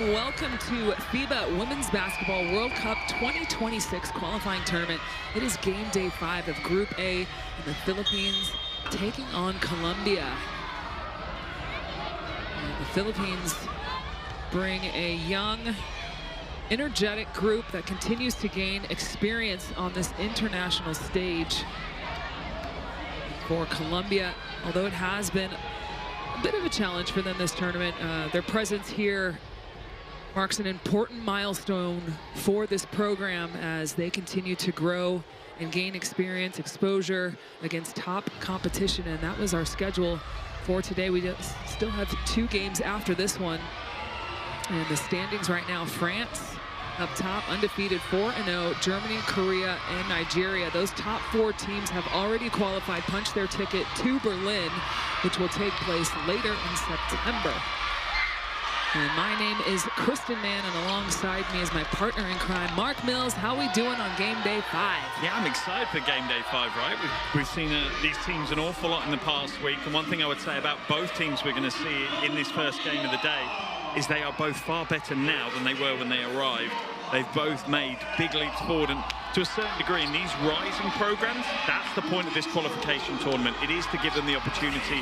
and welcome to FIBA Women's Basketball World Cup 2026 qualifying tournament. It is game day 5 of Group A, and the Philippines taking on Colombia. And the Philippines bring a young, energetic group that continues to gain experience on this international stage. For Colombia, although it has been a bit of a challenge for them this tournament, their presence here marks an important milestone for this program as they continue to grow and gain experience, exposure against top competition. And that was our schedule for today. We still have 2 games after this one. And the standings right now, France up top, undefeated 4-0, Germany, Korea, and Nigeria. Those top 4 teams have already qualified, punched their ticket to Berlin, which will take place later in September. And my name is Kristen Mann, and alongside me is my partner in crime, Mark Mills. How we doing on game day 5? Yeah, I'm excited for game day 5, right? We've seen these teams an awful lot in the past week, and one thing I would say about both teams we're going to see in this first game of the day is they are both far better now than they were when they arrived. They've both made big leaps forward, and to a certain degree in these rising programs, that's the point of this qualification tournament. It is to give them the opportunity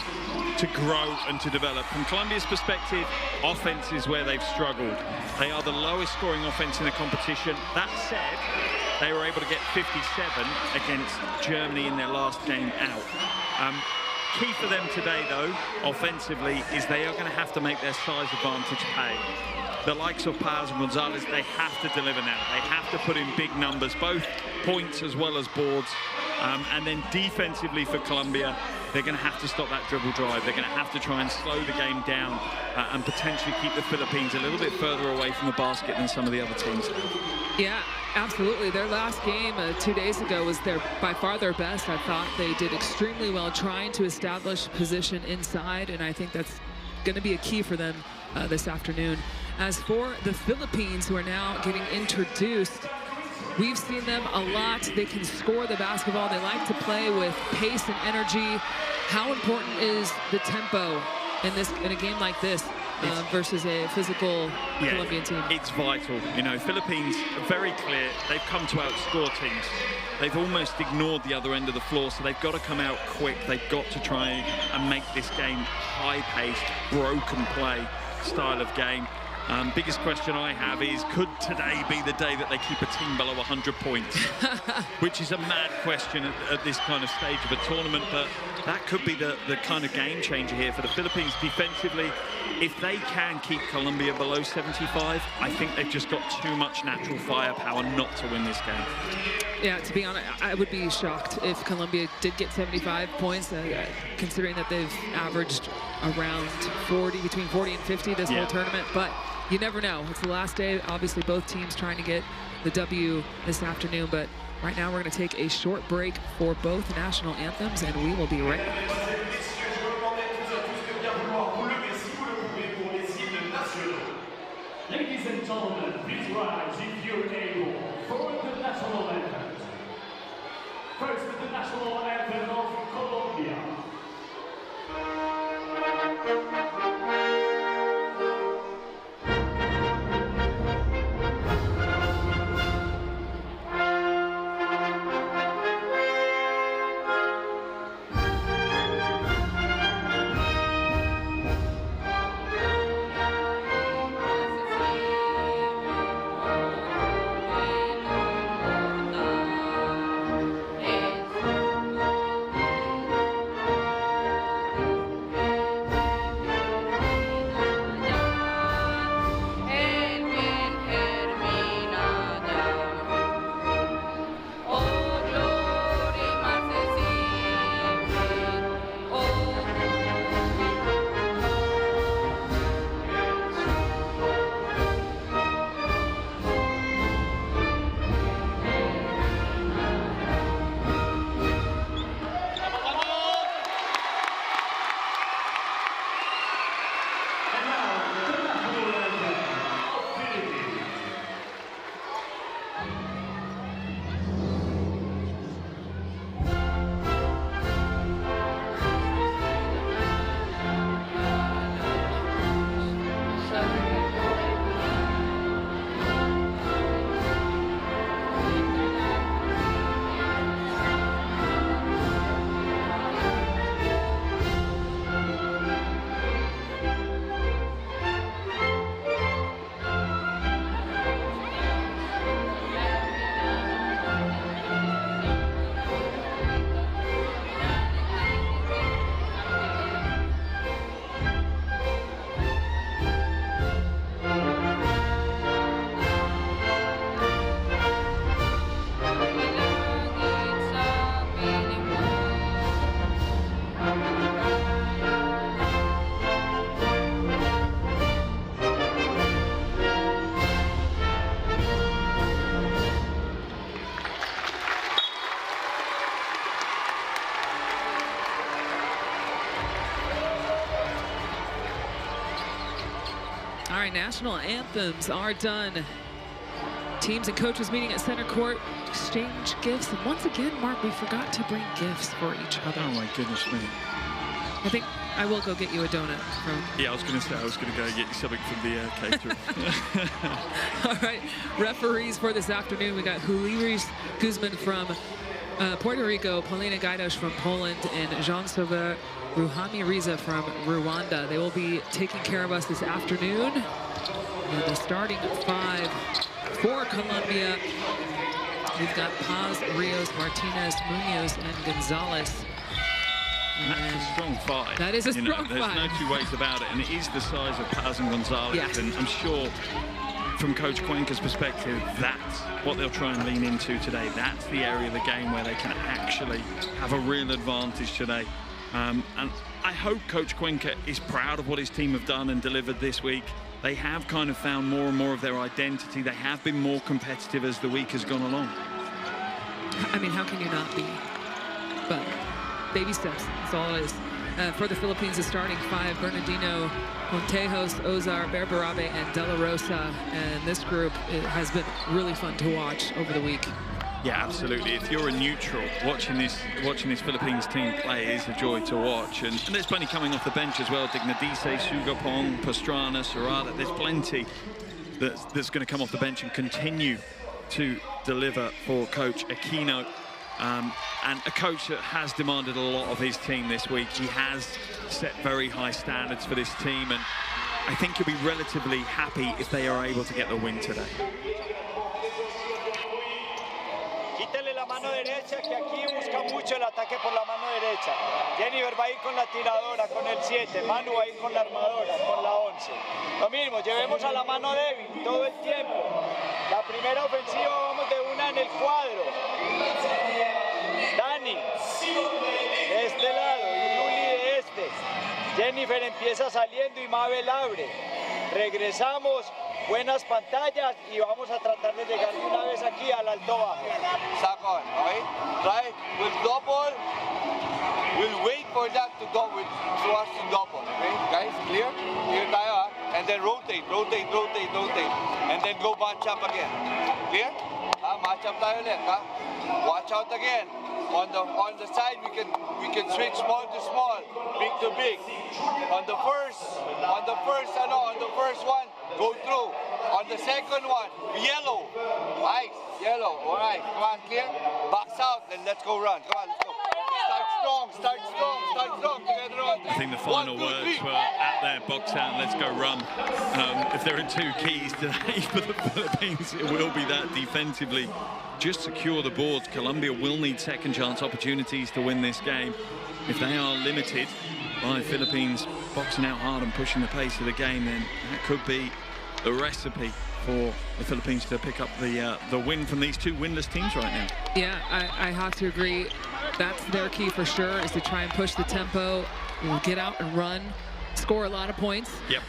to grow and to develop. From Colombia's perspective, offense is where they've struggled. They are the lowest scoring offense in the competition. That said, they were able to get 57 against Germany in their last game out. Key for them today, though, offensively, is they are going to have to make their size advantage pay. The likes of Paz and Gonzalez, they have to deliver now. They have to put in big numbers, both points as well as boards. And then defensively for Colombia, they're going to have to stop that dribble drive. They're going to have to try and slow the game down and potentially keep the Philippines a little bit further away from the basket than some of the other teams. Yeah, absolutely. Their last game 2 days ago was by far their best. I thought they did extremely well trying to establish position inside, and I think that's going to be a key for them this afternoon. As for the Philippines, who are now getting introduced, we've seen them a lot. They can score the basketball. They like to play with pace and energy. How important is the tempo in a game like this versus a physical Colombian team? It's vital. You know, Philippines are very clear. They've come to outscore teams. They've almost ignored the other end of the floor, so they've got to come out quick. They've got to try and make this game high-paced, broken play style of game. Biggest question I have is, could today be the day that they keep a team below 100 points? Which is a mad question at this kind of stage of a tournament, but that could be the kind of game changer here for the Philippines defensively. If they can keep Colombia below 75, I think they've just got too much natural firepower not to win this game. Yeah, to be honest, I would be shocked if Colombia did get 75 points, considering that they've averaged around between 40 and 50 this whole tournament. But you never know. It's the last day. Obviously, both teams trying to get the W this afternoon. But right now, we're going to take a short break for both national anthems, and we will be right back. Ladies and gentlemen, please rise if you're able for the national anthem. First, the national anthem of Colombia. national anthems are done. Teams and coaches meeting at center court, exchange gifts. And once again, Mark, we forgot to bring gifts for each other. Oh my goodness me. I think I will go get you a donut from... Yeah, I was going to say, I was going to go get you something from the caterer. All right, referees for this afternoon. We got Julius Guzman from Puerto Rico, Paulina Gajdosz from Poland, and Jean-Sauveur Ruhamiriza from Rwanda. They will be taking care of us this afternoon. And the starting five for Colombia, we've got Paz, Rios, Martinez, Munoz, and Gonzalez. And that's a strong five. That is a strong five. There's no two ways about it, and it is the size of Paz and Gonzalez. Yes. And I'm sure from Coach Cuenca's perspective, that's what they'll try and lean into today. That's the area of the game where they can actually have a real advantage today. And I hope Coach Cuenca is proud of what his team have done and delivered this week. They have kind of found more and more of their identity. They have been more competitive as the week has gone along. I mean, how can you not be? But baby steps, that's all it is. For the Philippines, the starting five, Bernardino, Montejos, Ozar, Berberabe, and De La Rosa. And this group, it has been really fun to watch over the week. Yeah, absolutely. If you're a neutral, watching this Philippines team play is a joy to watch. And there's plenty coming off the bench as well. Dignadice, Sugapong, Pastrana, Serrata. There's plenty that's going to come off the bench and continue to deliver for Coach Aquino. And a coach that has demanded a lot of his team this week. He has set very high standards for this team, and I think he'll be relatively happy if they are able to get the win today. Quítale la mano derecha, que aquí busca mucho el ataque por la mano derecha. Jennifer va a ir con la tiradora, con el 7. Manu va a ir con la armadora, con la 11. Lo mismo, llevemos a la mano débil todo el tiempo. La primera ofensiva vamos de una en el cuadro. Dani, de este lado, y Juli de este. Jennifer empieza saliendo y Mabel abre. Regresamos, buenas pantallas y vamos a tratar de llegar de una vez aquí al alto bajo. Second, right? Right? We'll double. We'll wait for that to go with us to double. Okay, guys, clear? Clear tayo, huh? And then rotate, rotate, rotate, rotate. And then go match up again. Clear? Match up tayo ulit, huh? Watch out again. On the side we can switch small to small, big to big. On the first one, go through. On the second one, yellow. Nice, yellow. All right, come on, clear. Box out, and let's go run. Come on, let's go. Start strong, start strong, start strong. Together on. I think the final words were at there, box out, let's go run. If there are two keys today for the Philippines, it will be that defensively. Just secure the boards. Colombia will need second chance opportunities to win this game. If they are limited by Philippines boxing out hard and pushing the pace of the game, then that could be the recipe for the Philippines to pick up the win from these two winless teams right now. Yeah, I have to agree. That's their key for sure, is to try and push the tempo, get out and run, score a lot of points. Yep.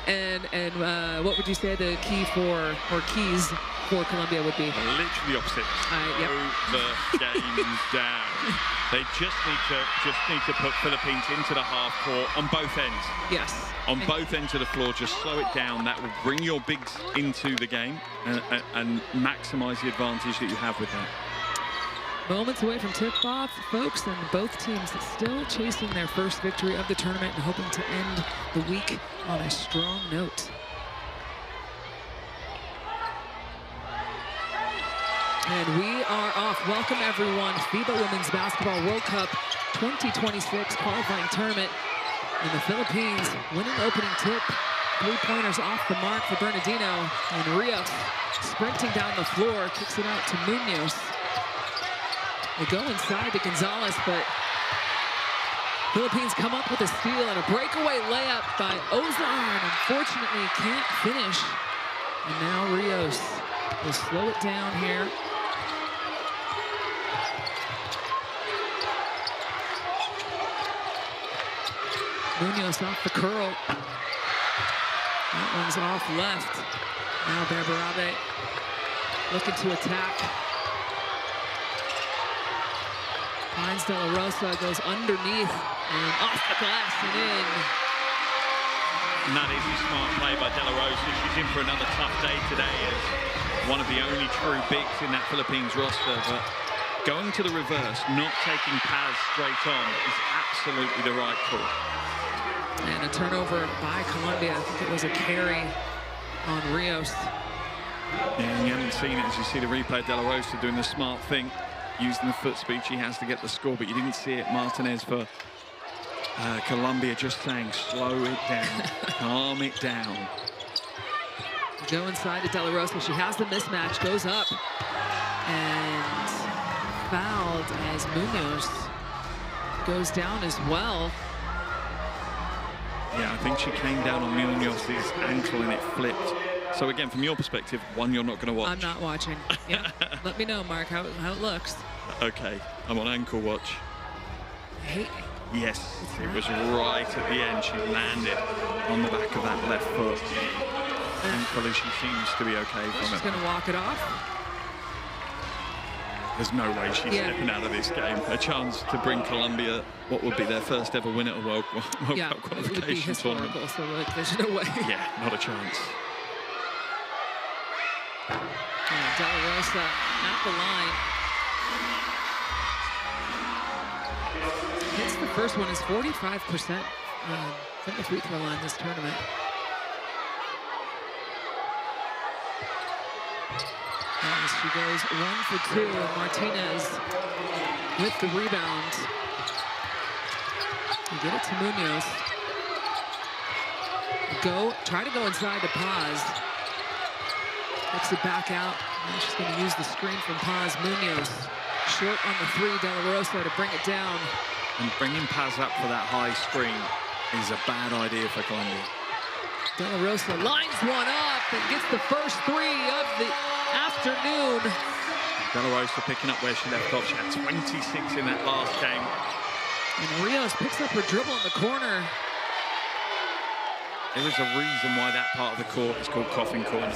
and what would you say the key for, or keys for Colombia would be? Literally the opposite. Yep. Slow the game down. They just need to put Philippines into the half court on both ends. Yes. On both ends of the floor, just slow it down. That will bring your bigs into the game and maximize the advantage that you have with that. Moments away from tip-off, folks, and both teams still chasing their first victory of the tournament and hoping to end the week on a strong note. And we are off. Welcome, everyone. FIBA Women's Basketball World Cup 2026 qualifying tournament. And the Philippines winning opening tip. Three-pointers off the mark for Bernardino. And Rios sprinting down the floor, kicks it out to Munoz. They go inside to Gonzalez, but Philippines come up with a steal and a breakaway layup by Ozar, and unfortunately can't finish. And now Rios will slow it down here. Munoz off the curl. That one's off left. Now Berberabe looking to attack. Finds De La Rosa, goes underneath and off the glass and in. And that is a smart play by De La Rosa. She's in for another tough day today as one of the only true bigs in that Philippines roster. But going to the reverse, not taking Paz straight on, is absolutely the right call. And a turnover by Colombia. I think it was a carry on Rios. Yeah, and you haven't seen it as you see the replay. De La Rosa doing the smart thing, using the foot speed she has to get the score, but you didn't see it. Martinez for Colombia just saying, slow it down, calm it down. Go inside to De La Rosa. She has the mismatch, goes up, and fouled as Munoz goes down as well. Yeah, I think she came down on Munoz's ankle and it flipped. So again, from your perspective, one you're not going to watch. I'm not watching. Yeah. Let me know, Mark, how it looks. Okay, I'm on ankle watch. Hey. Yes, it was right at the end. She landed on the back of that left foot. Thankfully, she seems to be okay from it. She's going to walk it off. There's no way she's stepping out of this game. A chance to bring Colombia what would be their first ever win at a World Cup qualification tournament. So like, there's no way. Yeah, not a chance. De La Rosa at the line. Hits the first one is 45% from the free throw line this tournament. As she goes 1 for 2, and Martinez with the rebound. You get it to Munoz. Try to go inside to Paz. Kicks it back out. Now she's going to use the screen from Paz. Munoz short on the 3. De La Rosa to bring it down. And bringing Paz up for that high screen is a bad idea for Colombia. De La Rosa lines one up and gets the first 3 of the afternoon. De La Rosa picking up where she left off. She had 26 in that last game. And Rios picks up her dribble in the corner. There is a reason why that part of the court is called Coffin Corner.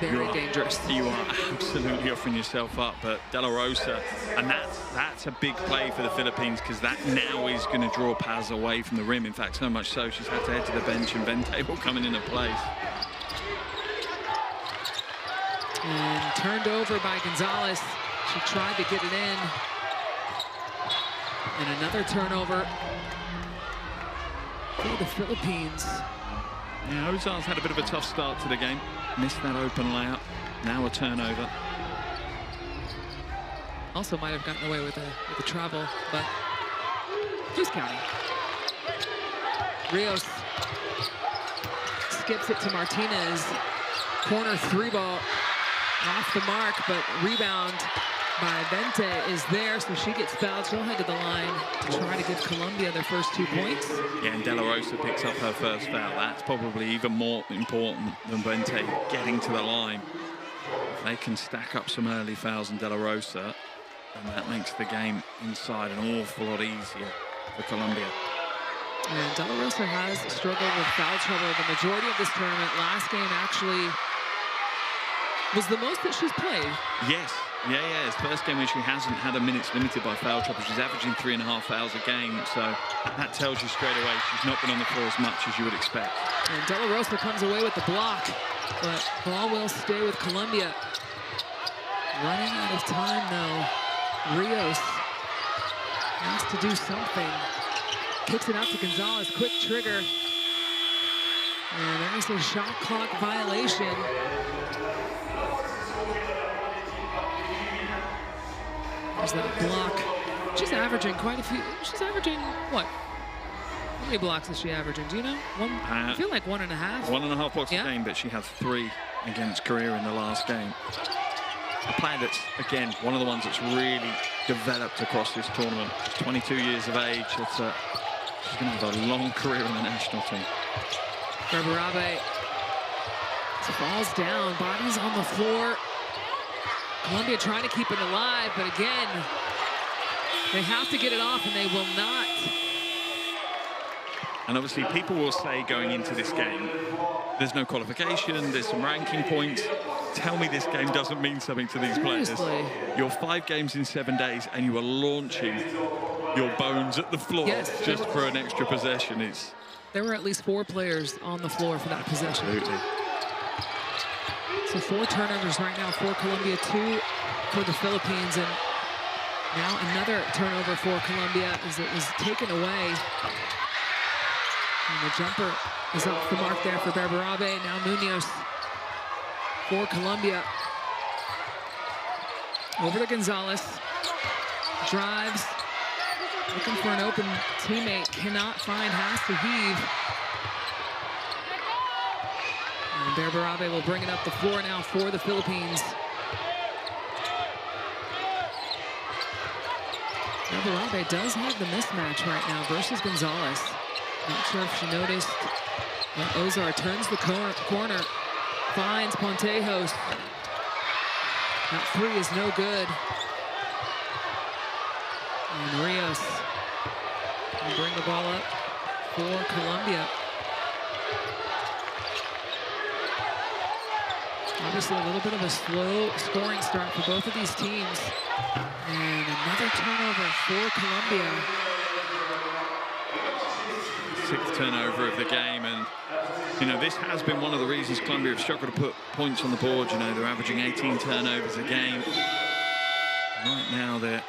Very dangerous. You are absolutely offering yourself up, but De La Rosa, and that's a big play for the Philippines because that now is going to draw Paz away from the rim. In fact, so much so she's had to head to the bench and Vente will come in a place. And turned over by Gonzalez. She tried to get it in. And another turnover for the Philippines. Yeah, Ozar's had a bit of a tough start to the game. Missed that open layup. Now a turnover. Also might have gotten away with the travel, but who's counting? Rios skips it to Martinez. Corner 3 ball off the mark, but rebound by Vente is there, so she gets fouled. She'll head to the line to try to give Colombia their first 2 points. Yeah, and De La Rosa picks up her first foul. That's probably even more important than Vente getting to the line. If they can stack up some early fouls in De La Rosa, then that makes the game inside an awful lot easier for Colombia. And De La Rosa has struggled with foul trouble the majority of this tournament. Last game actually was the most that she's played. Yes. Yeah, it's the first game where she hasn't had a minutes limited by foul trouble. She's averaging 3.5 fouls a game, so that tells you straight away she's not been on the floor as much as you would expect. And De La Rosa comes away with the block, but ball will stay with Colombia. Running out of time, though. Rios has to do something. Kicks it out to Gonzalez, quick trigger. And there's a shot clock violation. There's that block. She's averaging quite a few. She's averaging what? How many blocks is she averaging? Do you know? I feel like 1.5. 1.5 blocks a game, but she had 3 against Korea in the last game. A player that's, again, one of the ones that's really developed across this tournament. 22 years of age. She's going to have a long career in the national team. Berberabe falls down, bodies on the floor. Colombia trying to keep it alive, but again, they have to get it off, and they will not. And obviously, people will say going into this game, there's no qualification, there's some ranking points. Tell me this game doesn't mean something to these players. Seriously. You're 5 games in 7 days, and you are launching your bones at the floor just for an extra possession. There were at least 4 players on the floor for that possession. Absolutely. So 4 turnovers right now for Colombia, 2 for the Philippines, and now another turnover for Colombia as it was taken away. And the jumper is off the mark there for Berberabe. Now Munoz for Colombia. Over to Gonzalez. Drives. Looking for an open teammate. Cannot find. Has to heave. And Berberabe will bring it up the floor now for the Philippines. Berberabe does have the mismatch right now versus Gonzalez. Not sure if she noticed. But Ozar turns the corner. Finds Pontejos. That 3 is no good. And Rios will bring the ball up for Colombia. Obviously a little bit of a slow scoring start for both of these teams. And another turnover for Colombia. 6th turnover of the game, and you know, this has been one of the reasons Colombia have struggled to put points on the board. You know, they're averaging 18 turnovers a game. Right now they're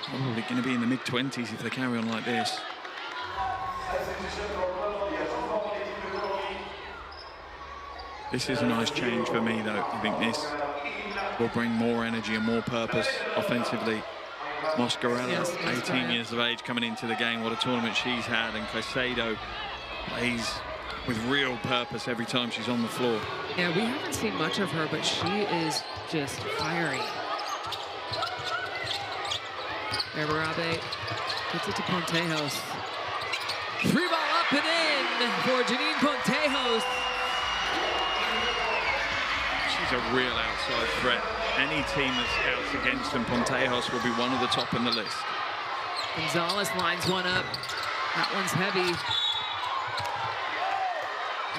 probably going to be in the mid-20s if they carry on like this. This is a nice change for me, though. I think this will bring more energy and more purpose offensively. Moscarella, Yes, 18 years of age, coming into the game. What a tournament she's had. And Caicedo plays with real purpose every time she's on the floor. Yeah, we haven't seen much of her, but she is just fiery. Berberabe puts it to Pontejos. 3-ball up and in for Janine Pontejos. She's a real outside threat. Any team that scouts against them, Pontejos will be one of the top in the list. Gonzalez lines one up. That one's heavy.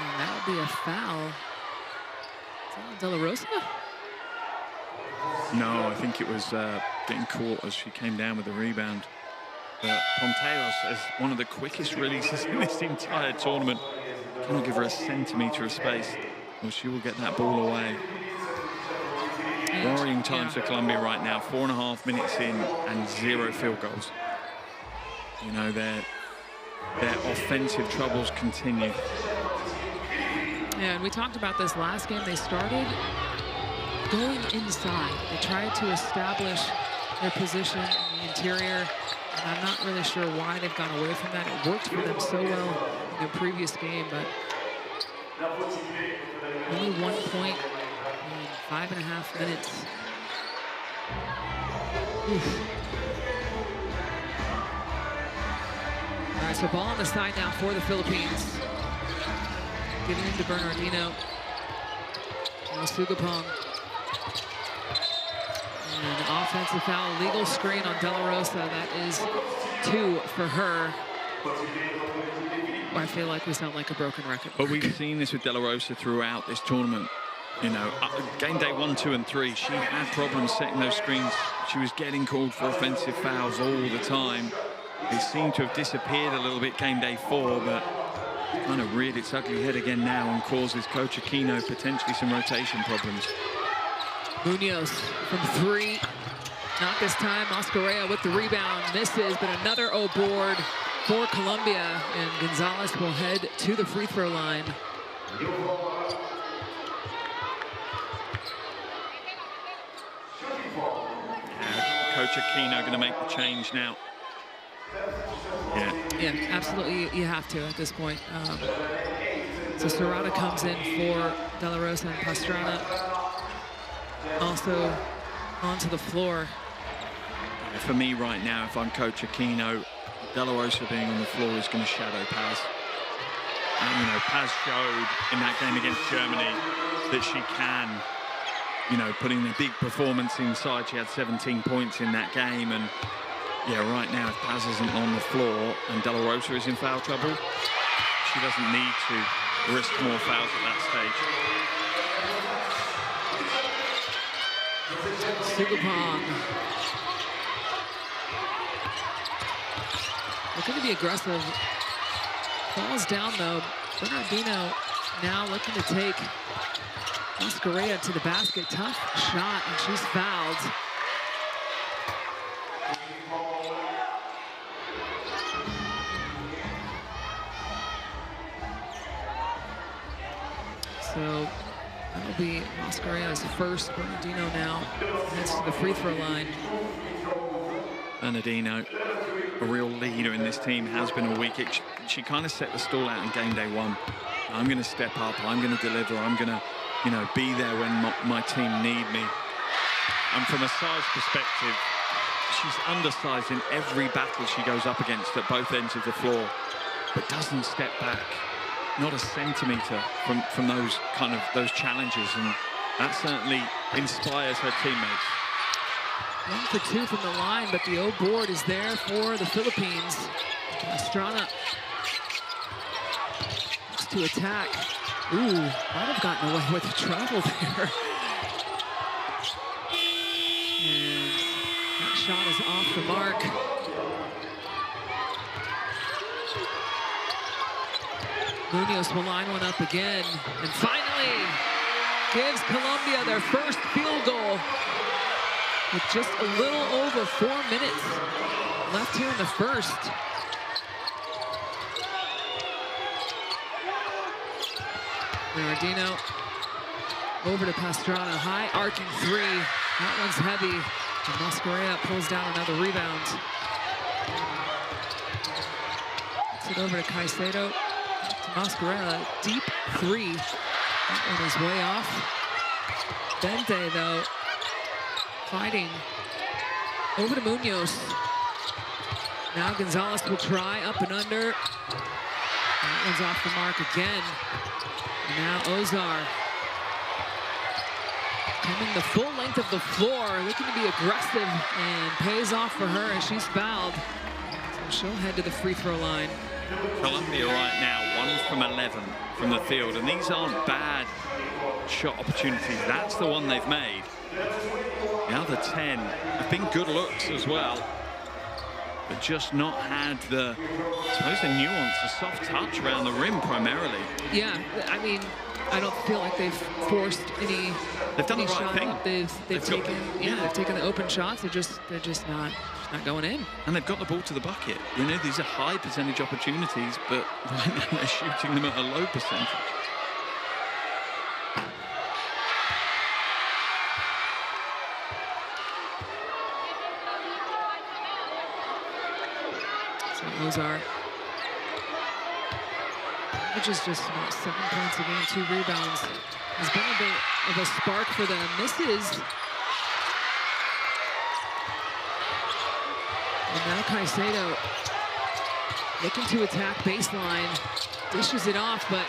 And that would be a foul. Is that on De La Rosa? No, I think it was getting caught as she came down with the rebound. But Pontejos has one of the quickest releases in this entire tournament. Cannot give her a centimetre of space, or she will get that ball away. Worrying times for Colombia right now. 4.5 minutes in and 0 field goals. You know, their offensive troubles continue. Yeah, and we talked about this last game. They started going inside. They tried to establish their position in the interior. And I'm not really sure why they've gone away from that. It worked for them so well in their previous game, but only 1 point in 5.5 minutes. Oof. All right, so ball on the side now for the Philippines. Giving it to Bernardino. Now Sugapong. And an offensive foul, legal screen on De La Rosa. That is 2 for her. I feel like we sound like a broken record. But we've seen this with De La Rosa throughout this tournament. You know, game day 1, 2, and 3, she had problems setting those screens. She was getting called for offensive fouls all the time. They seem to have disappeared a little bit game day 4, but kind of reared its ugly head again now and causes Coach Aquino potentially some rotation problems. Munoz from 3. Not this time. Moscarella with the rebound. Misses, but another board for Colombia. And Gonzalez will head to the free throw line. Coach Aquino going to make the change now. Yeah, absolutely. You have to at this point. So Serrata comes in for De La Rosa, and Pastrana also onto the floor. For me right now, if I'm Coach Aquino, De La Rosa being on the floor is going to shadow Paz. And, you know, Paz showed in that game against Germany that she can, you know, put in a big performance inside. She had 17 points in that game. And, yeah, right now, if Paz isn't on the floor and De La Rosa is in foul trouble, she doesn't need to risk more fouls at that stage. Sugapong. Looking to be aggressive Falls down, though. Bernardino now looking to take Mascarella to the basket. Tough shot, and she's fouled. So that'll be Mascarella's first. Bernardino now heads to the free throw line. Bernardino, a real leader in this team, has been all week. She kind of set the stall out in game day 1. I'm going to step up. I'm going to deliver. I'm going to, be there when my team need me. And from a size perspective, she's undersized in every battle she goes up against at both ends of the floor, but doesn't step back, not a centimetre from those challenges, and that certainly inspires her teammates. 1 for 2 from the line, but the O board is there for the Philippines. Pastrana looks to attack. Ooh, might have gotten away with the travel there. And that shot is off the mark. Munoz will line one up again, and finally gives Colombia their first field goal with just a little over 4 minutes left here in the first. Bernardino over to Pastrana, high arcing 3. That one's heavy, and Mascarella pulls down another rebound. Gets it over to Caicedo, to Mascarella, deep 3. That one is way off. Bente, though, fighting over to Munoz. Now Gonzalez will try up and under. That one's off the mark again. And now Ozar coming the full length of the floor, looking to be aggressive, and pays off for her as she's fouled. So she'll head to the free throw line. Colombia right now, 1 from 11 from the field, and these aren't bad shot opportunities. That's the one they've made. The other 10 have been good looks as well, but just not had the, I suppose, the nuance, the soft touch around the rim primarily. Yeah, I mean, I don't feel like they've forced any. They've done the right thing. They've taken, they've taken the open shots. They're just not going in. And they've got the ball to the bucket. These are high percentage opportunities, but right now they're shooting them at a low percentage. Ozar, which is just about 7 points a game, 2 rebounds. Has been a bit of a spark for them. Misses. And now Caicedo looking to attack baseline, dishes it off, but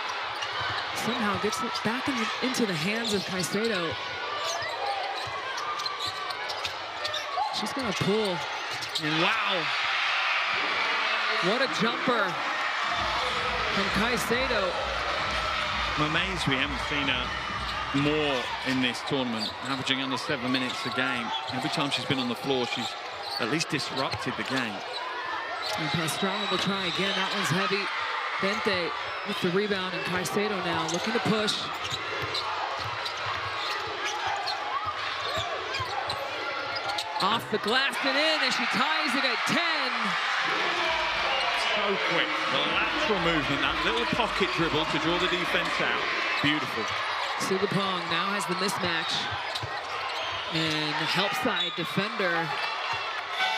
somehow gets it back into the hands of Caicedo. She's gonna pull, and wow. What a jumper from Caicedo. I'm amazed we haven't seen her more in this tournament, averaging under 7 minutes a game. Every time she's been on the floor, she's at least disrupted the game. And Pastrana will try again. That one's heavy. Bente with the rebound, and Caicedo now looking to push. Off the glass and in, and she ties it at 10. So quick, the lateral movement, that little pocket dribble to draw the defense out. Beautiful. Sugapong now has the mismatch. And the help side defender,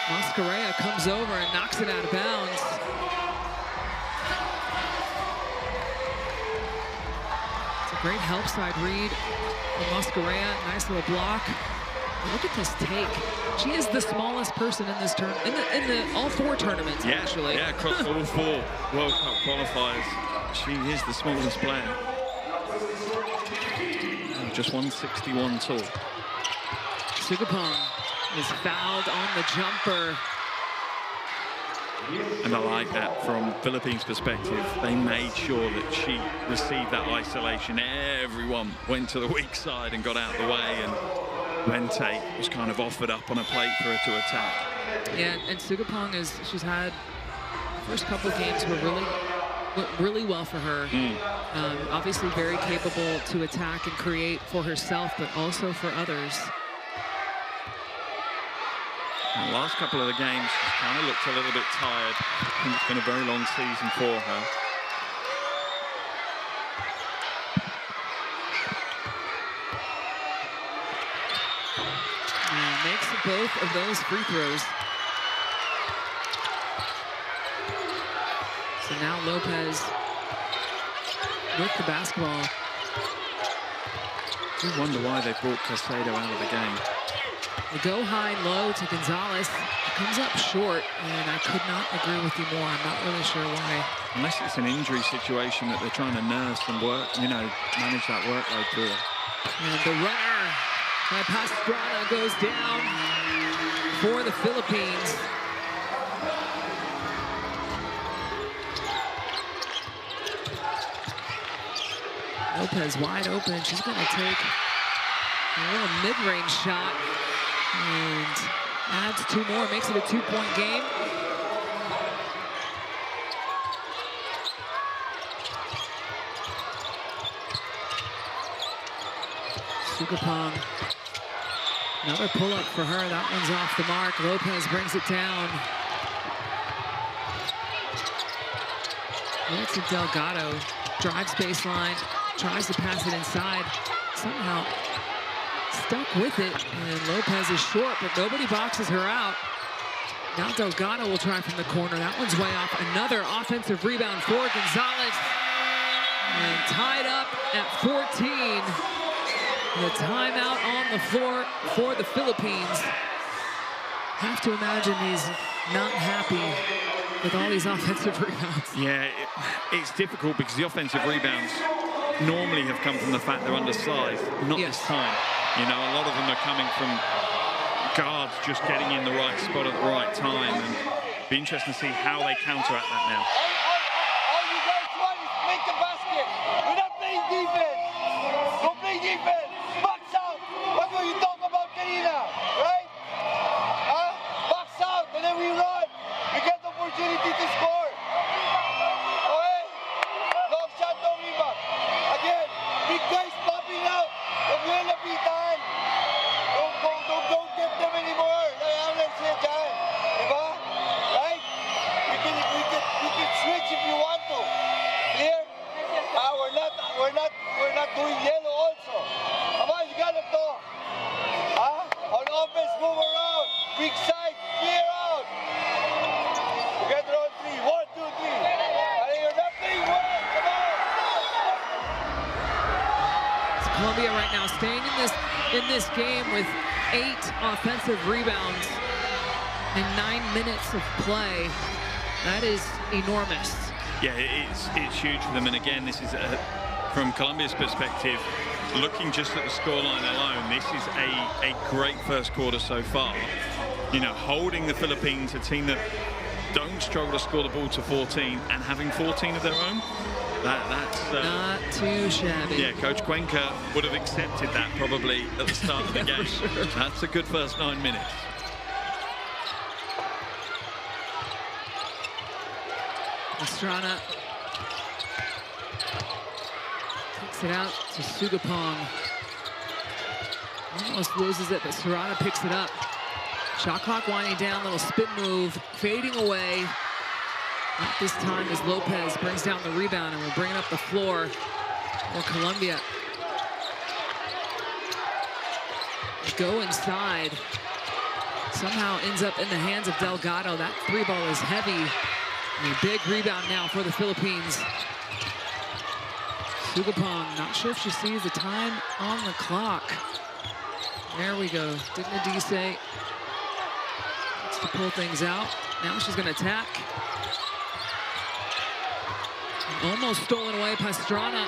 Mascarella, comes over and knocks it out of bounds. It's a great help side read from Mascarella. Nice little block. Look at this take. She is the smallest person in this tournament, in the all 4 tournaments, actually. Yeah, across all 4 World Cup qualifiers, she is the smallest player. Just 161 tall. Sugapong is fouled on the jumper. And I like that from Philippines' perspective. They made sure that she received that isolation. Everyone went to the weak side and got out of the way, and Bente was kind of offered up on a plate for her to attack. Yeah, and Sugapong she's had the first couple of games were really went really well for her. Obviously very capable to attack and create for herself, but also for others. The last couple of the games, she's kind of looked a little bit tired. I think it's been a very long season for her. And makes both of those free throws. So now Lopez with the basketball. I do wonder why they brought Casado out of the game. They go high low to Gonzalez. It comes up short, and I could not agree with you more. I'm not really sure why. Unless it's an injury situation that they're trying to nurse and work, you know, manage that workload through it. And the runner by Pastrana goes down for the Philippines. Lopez wide open. She's going to take a little mid-range shot and adds 2 more, makes it a 2-point game. Sugapong, another pull-up for her. That one's off the mark. Lopez brings it down. It's a Delgado. Drives baseline, tries to pass it inside. Somehow stuck with it, and Lopez is short, but nobody boxes her out. Now Delgado will try from the corner. That one's way off. Another offensive rebound for Gonzalez. And tied up at 14. The timeout on the floor for the Philippines. Have to imagine he's not happy with all these offensive rebounds. Yeah, it's difficult because the offensive rebounds normally have come from the fact they're undersized. Not this time. You know, a lot of them are coming from guards just getting in the right spot at the right time. And be interesting to see how they counteract that now. All you guys want is make the basket. We're not playing defense. Don't play defense. Box out. That's what you talk about, Karina, right? Box out, and then we run. We get the opportunity to score. Okay? Long shot, no rebound. Again, big guys popping out. Huwag nyo lapitan. Don't get them anymore. Nayaman siya dyan. Diba? Right? We can switch if you want to. Clear? We're not doing yellow also. Come on, you got it though. On offense, move around. Big side, clear out. Together on 3. 1, 2, 3. You're not playing well. Come on. It's Colombia right now staying in this game with 8 offensive rebounds in 9 minutes of play. That is enormous. Yeah, it's huge for them. And again, this is from Colombia's perspective, looking just at the scoreline alone, this is a great first quarter so far. You know, holding the Philippines, a team that don't struggle to score the ball to 14, and having 14 of their own, that's not too shabby. Yeah, Coach Cuenca would have accepted that probably at the start of the game. Sure. That's a good first 9 minutes. Pastrana takes it out to Sugapong. Almost loses it, but Serrano picks it up. Shot clock winding down, little spin move, fading away. Not this time as Lopez brings down the rebound and will bring it up the floor for Colombia. Go inside. Somehow ends up in the hands of Delgado. That 3-ball is heavy. And a big rebound now for the Philippines. Sugapong, not sure if she sees the time on the clock. There we go. Dignadise wants to pull things out. Now she's going to attack. And almost stolen away. Pastrana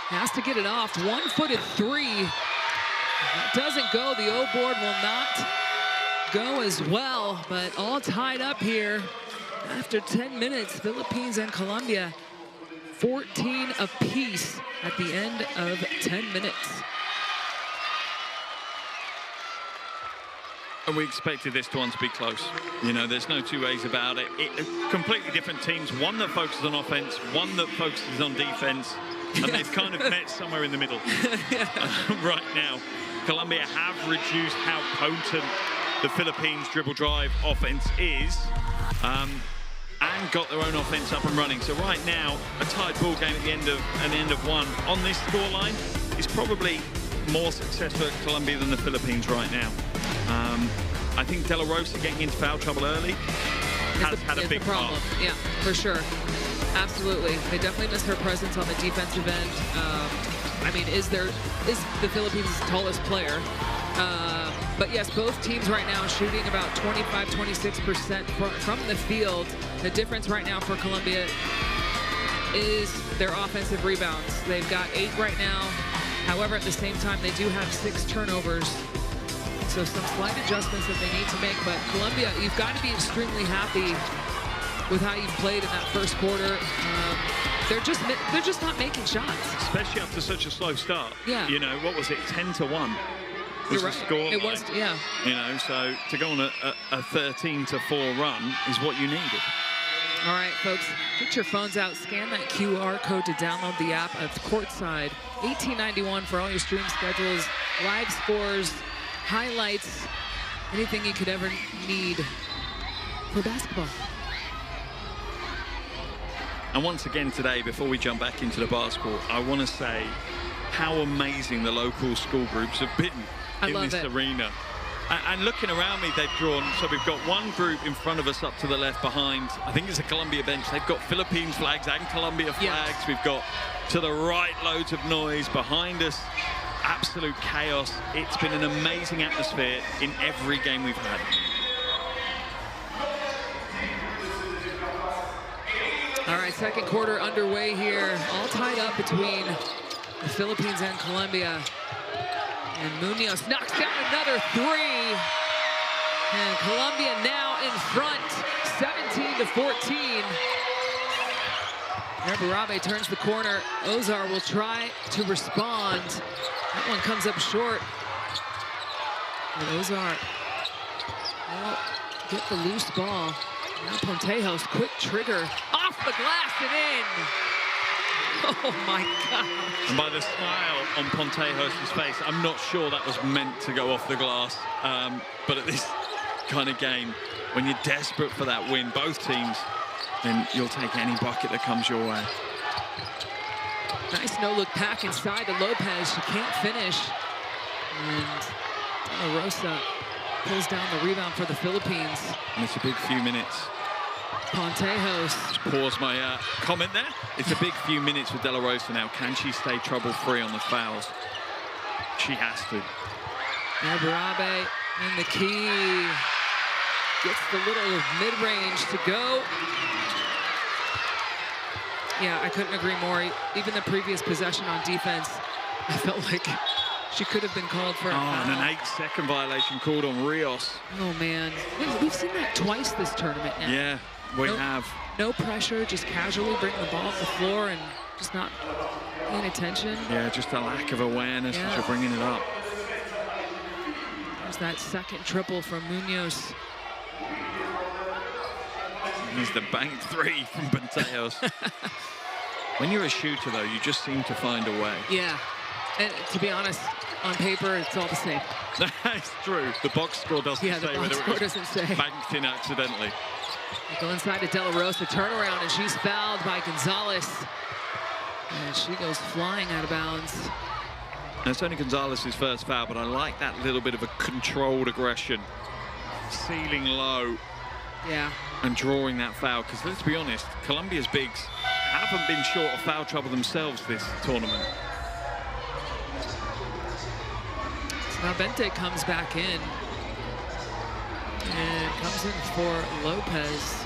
has to get it off. 1-footed 3. That doesn't go. The O board will not go as well, but all tied up here. After 10 minutes, Philippines and Colombia, 14 apiece at the end of 10 minutes. And we expected this one to be close. You know, there's no two ways about it. Completely different teams. One that focuses on offense, one that focuses on defense. And they've kind of met somewhere in the middle right now. Colombia have reduced how potent the Philippines dribble drive offense is, and got their own offense up and running. So right now, a tied ball game at the end of one on this scoreline is probably more successful at Colombia than the Philippines right now. I think De La Rosa getting into foul trouble early has had a big problem. Yeah, for sure. Absolutely. They definitely miss her presence on the defensive end. I mean, is the Philippines' tallest player. But yes, both teams right now shooting about 25-26% from the field. The difference right now for Colombia is their offensive rebounds. They've got 8 right now. However, at the same time, they do have 6 turnovers. So some slight adjustments that they need to make. But Colombia, you've got to be extremely happy with how you've played in that first quarter. They're just not making shots. Especially after such a slow start. Yeah. You know, what was it, 10-1? You're right. Score it was, yeah. You know, so to go on a 13-4 run is what you needed. All right, folks, get your phones out, scan that QR code to download the app. It's Courtside, $18.91 for all your stream schedules, live scores, highlights, anything you could ever need for basketball. And once again today, before we jump back into the basketball, I want to say how amazing the local school groups have been in this arena. And looking around me, they've drawn, so we've got one group in front of us up to the left behind. I think it's a Colombia bench. They've got Philippines flags and Colombia flags. Yes. We've got to the right loads of noise. Behind us, absolute chaos. It's been an amazing atmosphere in every game we've had. All right, second quarter underway here. All tied up between the Philippines and Colombia. And Munoz knocks down another 3. And Colombia now in front, 17-14. Barabe turns the corner. Ozar will try to respond. That one comes up short. And Ozar will get the loose ball. Now Pontejos, quick trigger. Off the glass and in. Oh my God. And by the smile on Pontejos' face, I'm not sure that was meant to go off the glass. But at this kind of game, when you're desperate for that win, both teams, then you'll take any bucket that comes your way. Nice no-look pack inside to Lopez. She can't finish. And De La Rosa pulls down the rebound for the Philippines. And it's a big few minutes. Pontejos. Just pause my comment there. It's a big few minutes with De La Rosa now. Can she stay trouble-free on the fouls? She has to. Now Barabe in the key. Gets the little mid-range to go. Yeah, I couldn't agree more. Even the previous possession on defense, I felt like she could have been called for a foul. And an 8-second violation called on Rios. Oh, man. We've seen that twice this tournament now. Yeah, we have. No pressure, just casually bringing the ball off the floor and just not paying attention. Yeah, just a lack of awareness as you're bringing it up. There's that second triple from Munoz. He's the bank 3 from Pontejos. When you're a shooter, though, you just seem to find a way. Yeah. And to be honest, on paper, it's all the same. That's true. The box score doesn't say whether it was banked in accidentally. They go inside to De La Rosa, turnaround, and she's fouled by Gonzalez. And she goes flying out of bounds. And it's only Gonzalez's first foul, but I like that little bit of a controlled aggression. Sealing low. Yeah. And drawing that foul, because let's be honest, Colombia's bigs haven't been short of foul trouble themselves this tournament. So now Bente comes back in. And comes in for Lopez.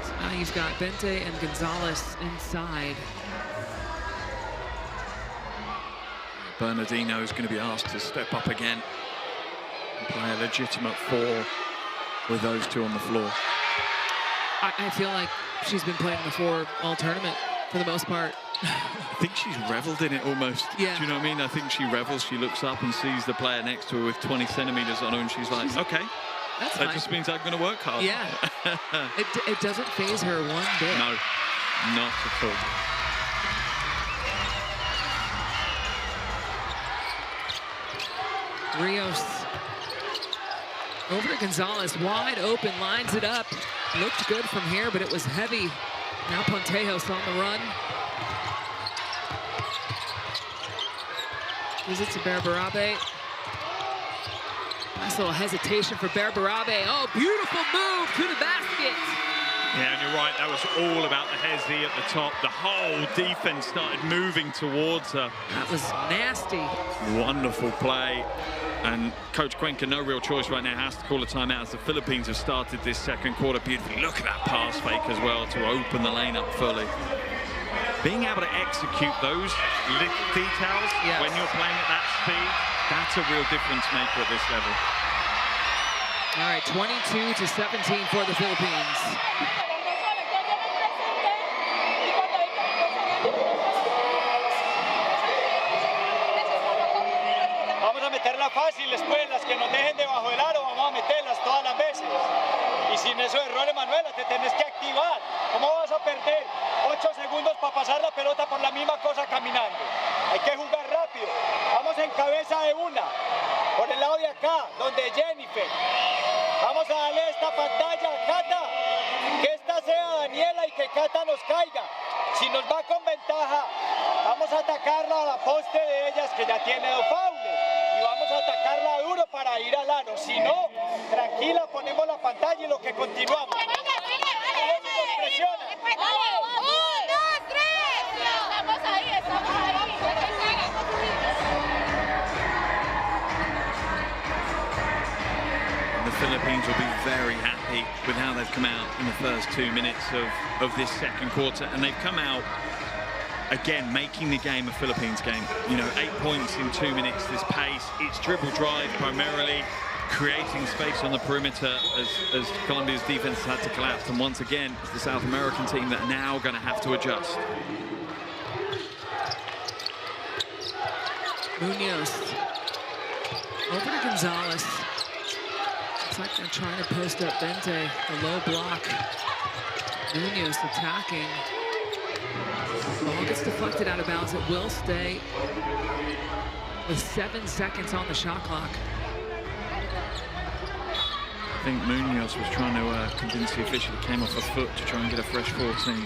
So now you've got Bente and Gonzalez inside. Bernardino is going to be asked to step up again and play a legitimate 4 with those two on the floor. I feel like she's been playing the 4 all tournament for the most part. I think she's reveled in it almost. Yeah. Do you know what I mean? I think she revels. She looks up and sees the player next to her with 20 centimeters on her, and she's like, okay, that's that fine. just means I'm going to work hard. Yeah. it doesn't faze her one bit. No, not at all. Rios over to Gonzalez, wide open, lines it up. Looked good from here, but it was heavy. Now Pontejos on the run. Gives it to Berberabe. Nice little hesitation for Berberabe. Oh, beautiful move to the basket. Yeah, and you're right, that was all about the hezi at the top. The whole defense started moving towards her. That was nasty. Wonderful play. And Coach Cuenca, no real choice right now, has to call a timeout as the Philippines have started this second quarter beautifully. Look at that pass fake as well to open the lane up fully. Being able to execute those little details when you're playing at that speed, that's a real difference maker at this level. All right, 22-17 for the Philippines. Vamos a meterla fácil después, las que nos dejen debajo del aro, vamos a meterlas todas las veces. Y sin esos errores, Manuela, te tenés que activar. ¿Cómo vas a perder 8 segundos para pasar la pelota por la misma cosa caminando? Hay que jugar rápido. Vamos en cabeza de una. Por el lado de acá, donde Jennifer. Vamos a darle esta pantalla a Cata. Que esta sea Daniela y que Cata nos caiga. Si nos va con ventaja, vamos a atacarla a la poste de ellas, que ya tiene 2 faules. Y vamos a atacarla duro para ir al aro. Si no, tranquila, ponemos la pantalla y lo que continuamos. Presiona. 1, 2, 3. Estamos ahí, estamos ahí. The Philippines will be very happy with how they've come out in the first 2 minutes of this second quarter. And they've come out, again, making the game a Philippines game. You know, 8 points in 2 minutes, this pace. It's dribble drive primarily, creating space on the perimeter as Colombia's defense has had to collapse. And once again, it's the South American team that are now going to have to adjust. Munoz over to Gonzalez. Looks like they're trying to post up Bente, a low block. Munoz attacking. Ball gets deflected out of bounds. It will stay with 7 seconds on the shot clock. I think Munoz was trying to convince the official he came off a foot to try and get a fresh 14.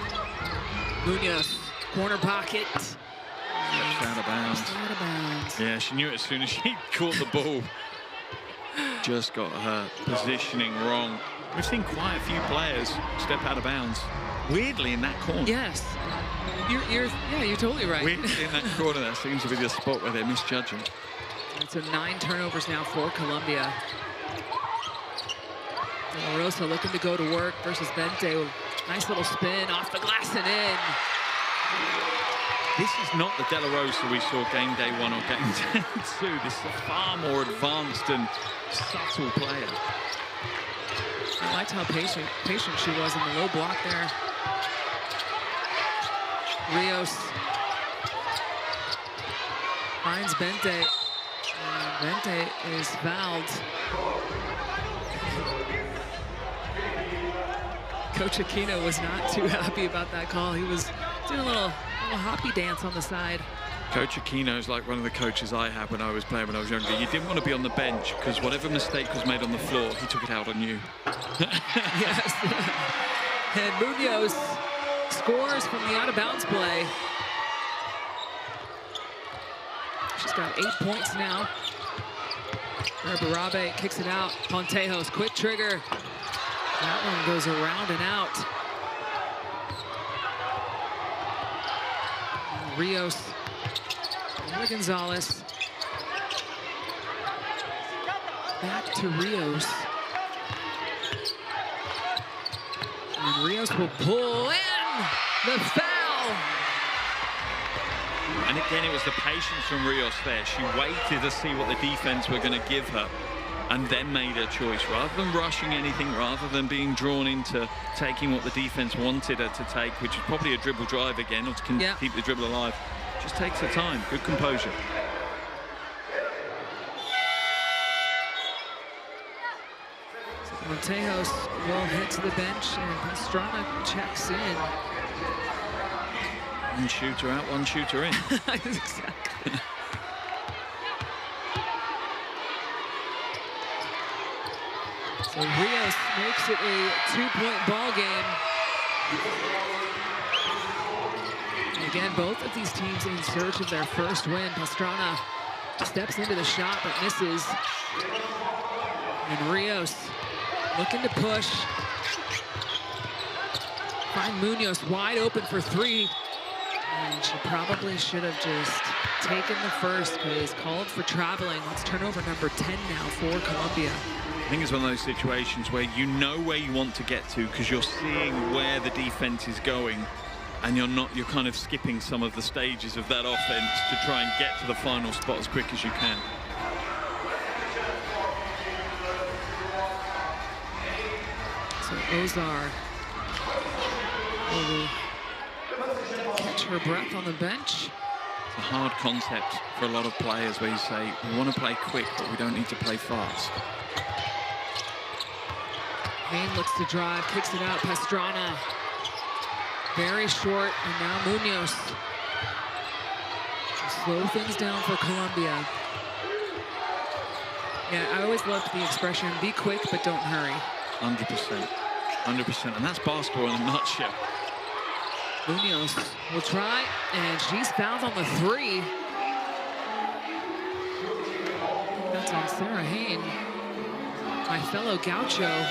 Munoz, corner pocket. Steps out of bounds. Out of bounds. Yeah, she knew it as soon as she caught the ball. Just got her positioning wrong. We've seen quite a few players step out of bounds. Weirdly in that corner. Yes. You're totally right. Weirdly in that corner, that seems to be the spot where they're misjudging. And so 9 turnovers now for Colombia. De La Rosa looking to go to work versus Bente. Nice little spin off the glass and in. This is not the De La Rosa we saw game day 1 or game day 2. This is a far more advanced and subtle player. I liked how patient she was in the low block there. Rios finds Bente. Bente is fouled. Coach Aquino was not too happy about that call. He was doing a little hoppy dance on the side. Coach Aquino is like one of the coaches I had when I was playing when I was younger. You didn't want to be on the bench because whatever mistake was made on the floor, he took it out on you. Yes. And Munoz scores from the out-of-bounds play. She's got 8 points now. Berberabe kicks it out. Pontejos, quick trigger. That one goes around and out. Rios, Gonzalez. Back to Rios. And Rios will pull in the foul. And again, it was the patience from Rios there. She waited to see what the defense were going to give her. and then made a choice, rather than rushing anything, rather than being drawn into taking what the defense wanted her to take, which is probably a dribble drive again, or to keep the dribble alive. Just takes her time. Good composure. Montejo's will head to the bench, and Pastrana checks in. One shooter out, one shooter in. Exactly. So Rios makes it a 2-point ball game. And again, both of these teams in search of their first win. Pastrana steps into the shot but misses. And Rios looking to push. Find Munoz wide open for three. And she probably should have just taken the first because called for traveling. It's turnover number 10 now for Colombia. I think it's one of those situations where you know where you want to get to because you're seeing where the defense is going, and you're kind of skipping some of the stages of that offense to try and get to the final spot as quick as you can. So Ozar will catch her breath on the bench. It's a hard concept for a lot of players where you say, we want to play quick, but we don't need to play fast. Hayne looks to drive, kicks it out. Pastrana, very short, and now Munoz. Slow things down for Colombia. Yeah, I always loved the expression, be quick, but don't hurry. 100%, 100%, and that's basketball in a nutshell. Munoz will try, and she's fouled on the three. That's on Sarah Hayne. My fellow Gaucho.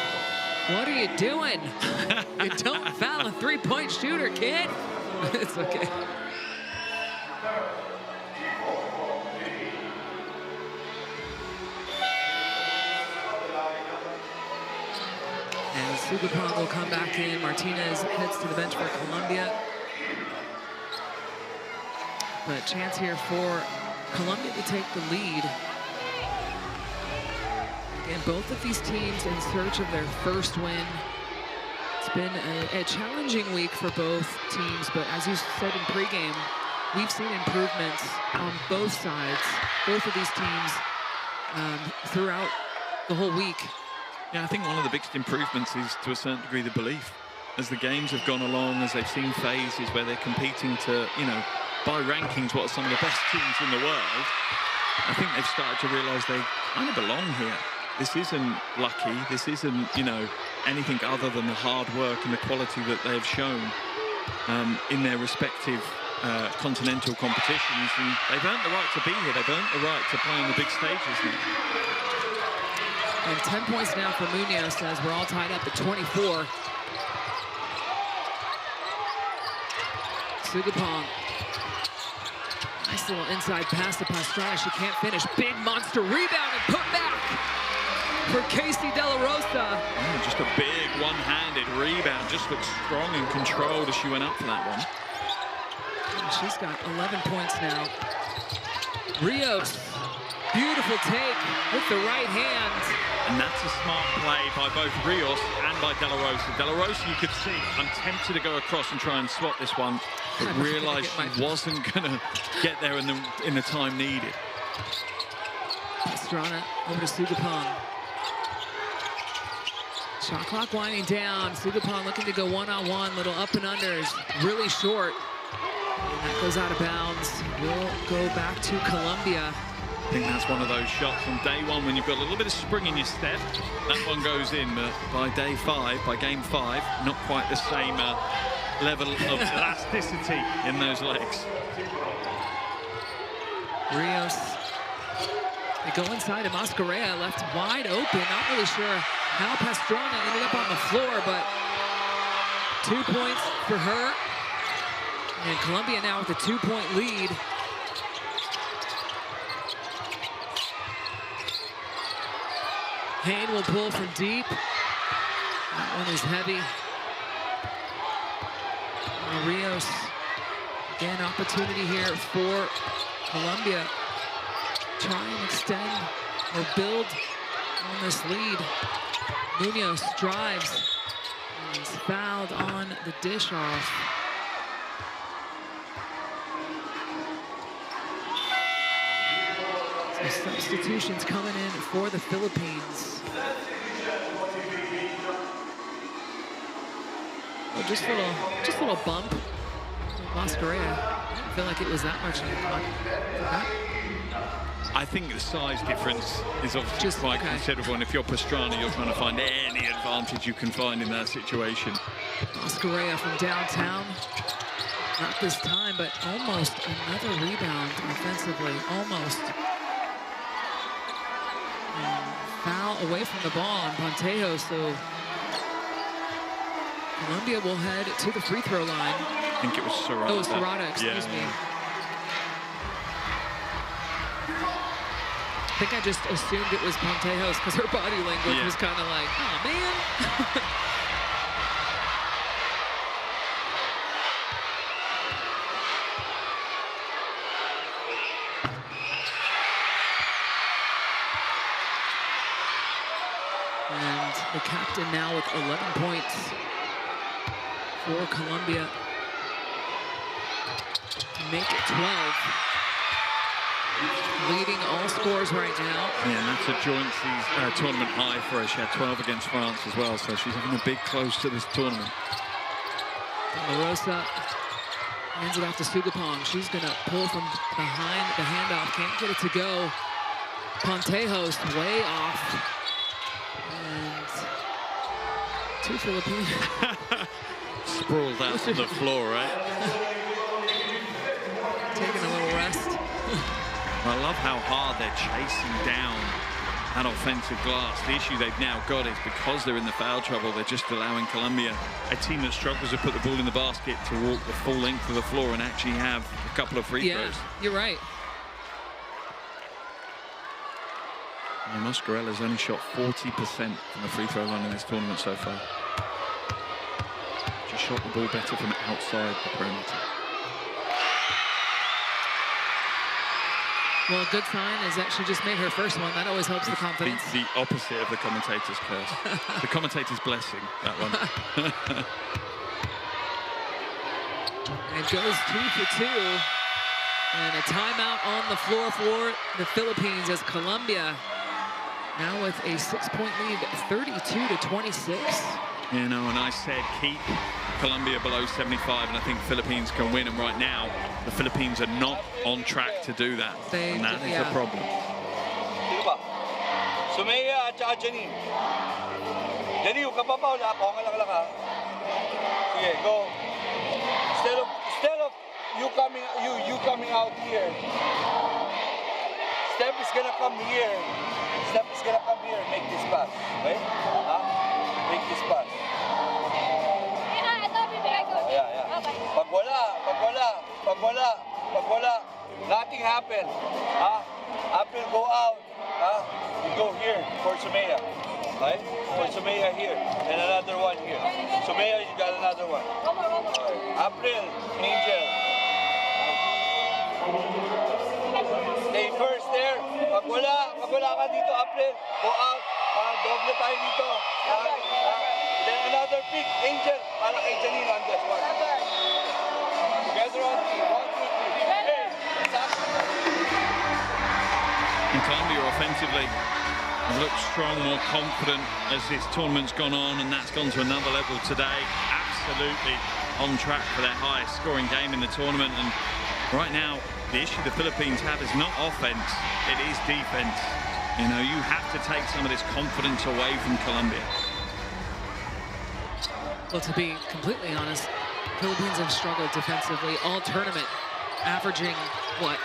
What are you doing? You don't foul a three-point shooter, kid. It's okay. And Sugapong will come back in. Martinez heads to the bench for Colombia. But chance here for Colombia to take the lead. And both of these teams in search of their first win. It's been a challenging week for both teams, but as you said in pregame, we've seen improvements on both sides, both of these teams throughout the whole week. Yeah, I think one of the biggest improvements is, to a certain degree, the belief. As the games have gone along, as they've seen phases where they're competing to, you know, by rankings, what are some of the best teams in the world, I think they've started to realize they kind of belong here. This isn't lucky. This isn't, you know, anything other than the hard work and the quality that they have shown in their respective continental competitions. And they've earned the right to be here. They've earned the right to play on the big stages now. And 10 points now for Munoz as we're all tied up at 24. Sugapong. Nice little inside pass to Pastrana. She can't finish. Big monster rebound and put back for Casey De La Rosa. Oh, just a big one-handed rebound. Just looked strong and controlled as she went up for that one. And she's got 11 points now. Rios, beautiful take with the right hand. And that's a smart play by both Rios and by De La Rosa. De La Rosa, you could see, I'm tempted to go across and try and swat this one, but realized she wasn't going to get there in the time needed. Pastrana over to Sugapong. Shot clock winding down. Sugapong looking to go one-on-one. Little up and under is really short. And that goes out of bounds. Will go back to Colombia. I think that's one of those shots from day one when you've got a little bit of spring in your step. That one goes in, but by day 5, by game 5, not quite the same level of elasticity in those legs. Rios. They go inside to Mascarella, left wide open. Not really sure how Pastrana ended up on the floor, but 2 points for her. And Colombia now with a 2-point lead. Hayne will pull from deep. That one is heavy. Rios, again, opportunity here for Colombia. Try and extend or build on this lead. Munoz drives and is fouled on the dish off. So substitutions coming in for the Philippines. Well, just a little bump. Mascarella. I didn't feel like it was that much. I think the size difference is obviously just quite considerable, and if you're Pastrana, you're trying to find any advantage you can find in that situation. Mascarella from downtown. Not this time, but almost another rebound offensively. Almost. And foul away from the ball on Pontejo, so Colombia will head to the free throw line. I think it was Serrata. Oh, Serrata, excuse me. I think I just assumed it was Pontejo's because her body language was kind of like, oh, man. And the captain now with 11 points for Colombia. Make it 12. Leading all scores right now. Yeah, and that's a joint tournament high for her. She had 12 against France as well, so she's having a big close to this tournament. La Rosa hands it off to Sugapong. She's going to pull from behind the handoff. Can't get it to go. Pontejo's way off. And two Filipinos. Sprawled out on the floor, right? Taking a little rest. I love how hard they're chasing down that offensive glass. The issue they've now got is because they're in the foul trouble, they're just allowing Colombia, a team that struggles to put the ball in the basket, to walk the full length of the floor and actually have a couple of free throws. You're right. And Mascarella's only shot 40% from the free throw line in this tournament so far. Just shot the ball better from outside the perimeter. Well, a good sign is that she just made her first one. That always helps the confidence. The opposite of the commentator's curse. The commentator's blessing, that one. And it goes 2 for 2. And a timeout on the floor for the Philippines as Colombia now with a 6-point lead, 32-26. You know, and I said keep Colombia below 75, and I think Philippines can win. And right now, the Philippines are not on track to do that. And that is a problem. Sumaya at saka Janine. Janine, huwag ka pa pa. Ako nga lang ha. Sige, go. Instead of you coming out here, Steph is gonna come here. Steph is gonna come here and make this pass. Okay? Make this pass. Yeah. Pag wala, nothing happen. Apple go out. You go here for Sumaya. Right? For Sumaya here. And another one here. Sumaya, you got another one. April, Angel. Stay first there. Pag wala ka dito, April, go out. Doble tayo dito. Then another pick, Angel, para kay Janine on this one. Together on 3, 1, 2, 3. And Colombia offensively have looked strong, more confident as this tournament's gone on, and that's gone to another level today. Absolutely on track for their highest scoring game in the tournament. And right now, the issue the Philippines have is not offense, it is defense. You know, you have to take some of this confidence away from Colombia. Well, to be completely honest, Philippines have struggled defensively all tournament, averaging, what,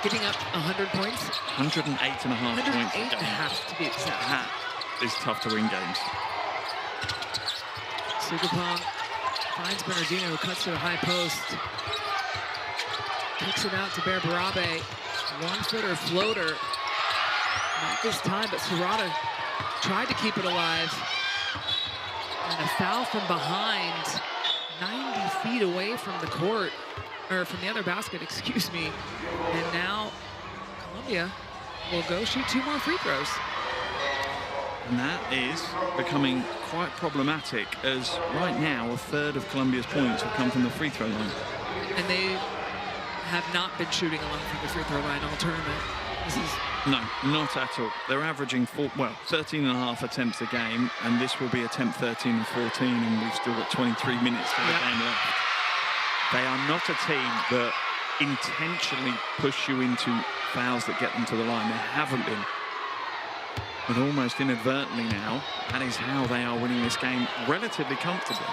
getting up 100 points? 108.5 points. 108.5 to be exact. That is tough to win games. Sugapong finds Bernardino, who cuts to the high post. Kicks it out to Bear Barabe. One-footer floater. Not this time, but Serrata tried to keep it alive. And a foul from behind, 90 feet away from the court, or from the other basket, excuse me. And now Colombia will go shoot 2 more free throws. And that is becoming quite problematic, as right now a third of Colombia's points have come from the free throw line. And they have not been shooting alone from the free throw line all tournament. This is... No, not at all. They're averaging 13.5 attempts a game, and this will be attempt 13 and 14, and we've still got 23 minutes of the game left. They are not a team that intentionally push you into fouls that get them to the line. They haven't been. But almost inadvertently now, that is how they are winning this game relatively comfortably.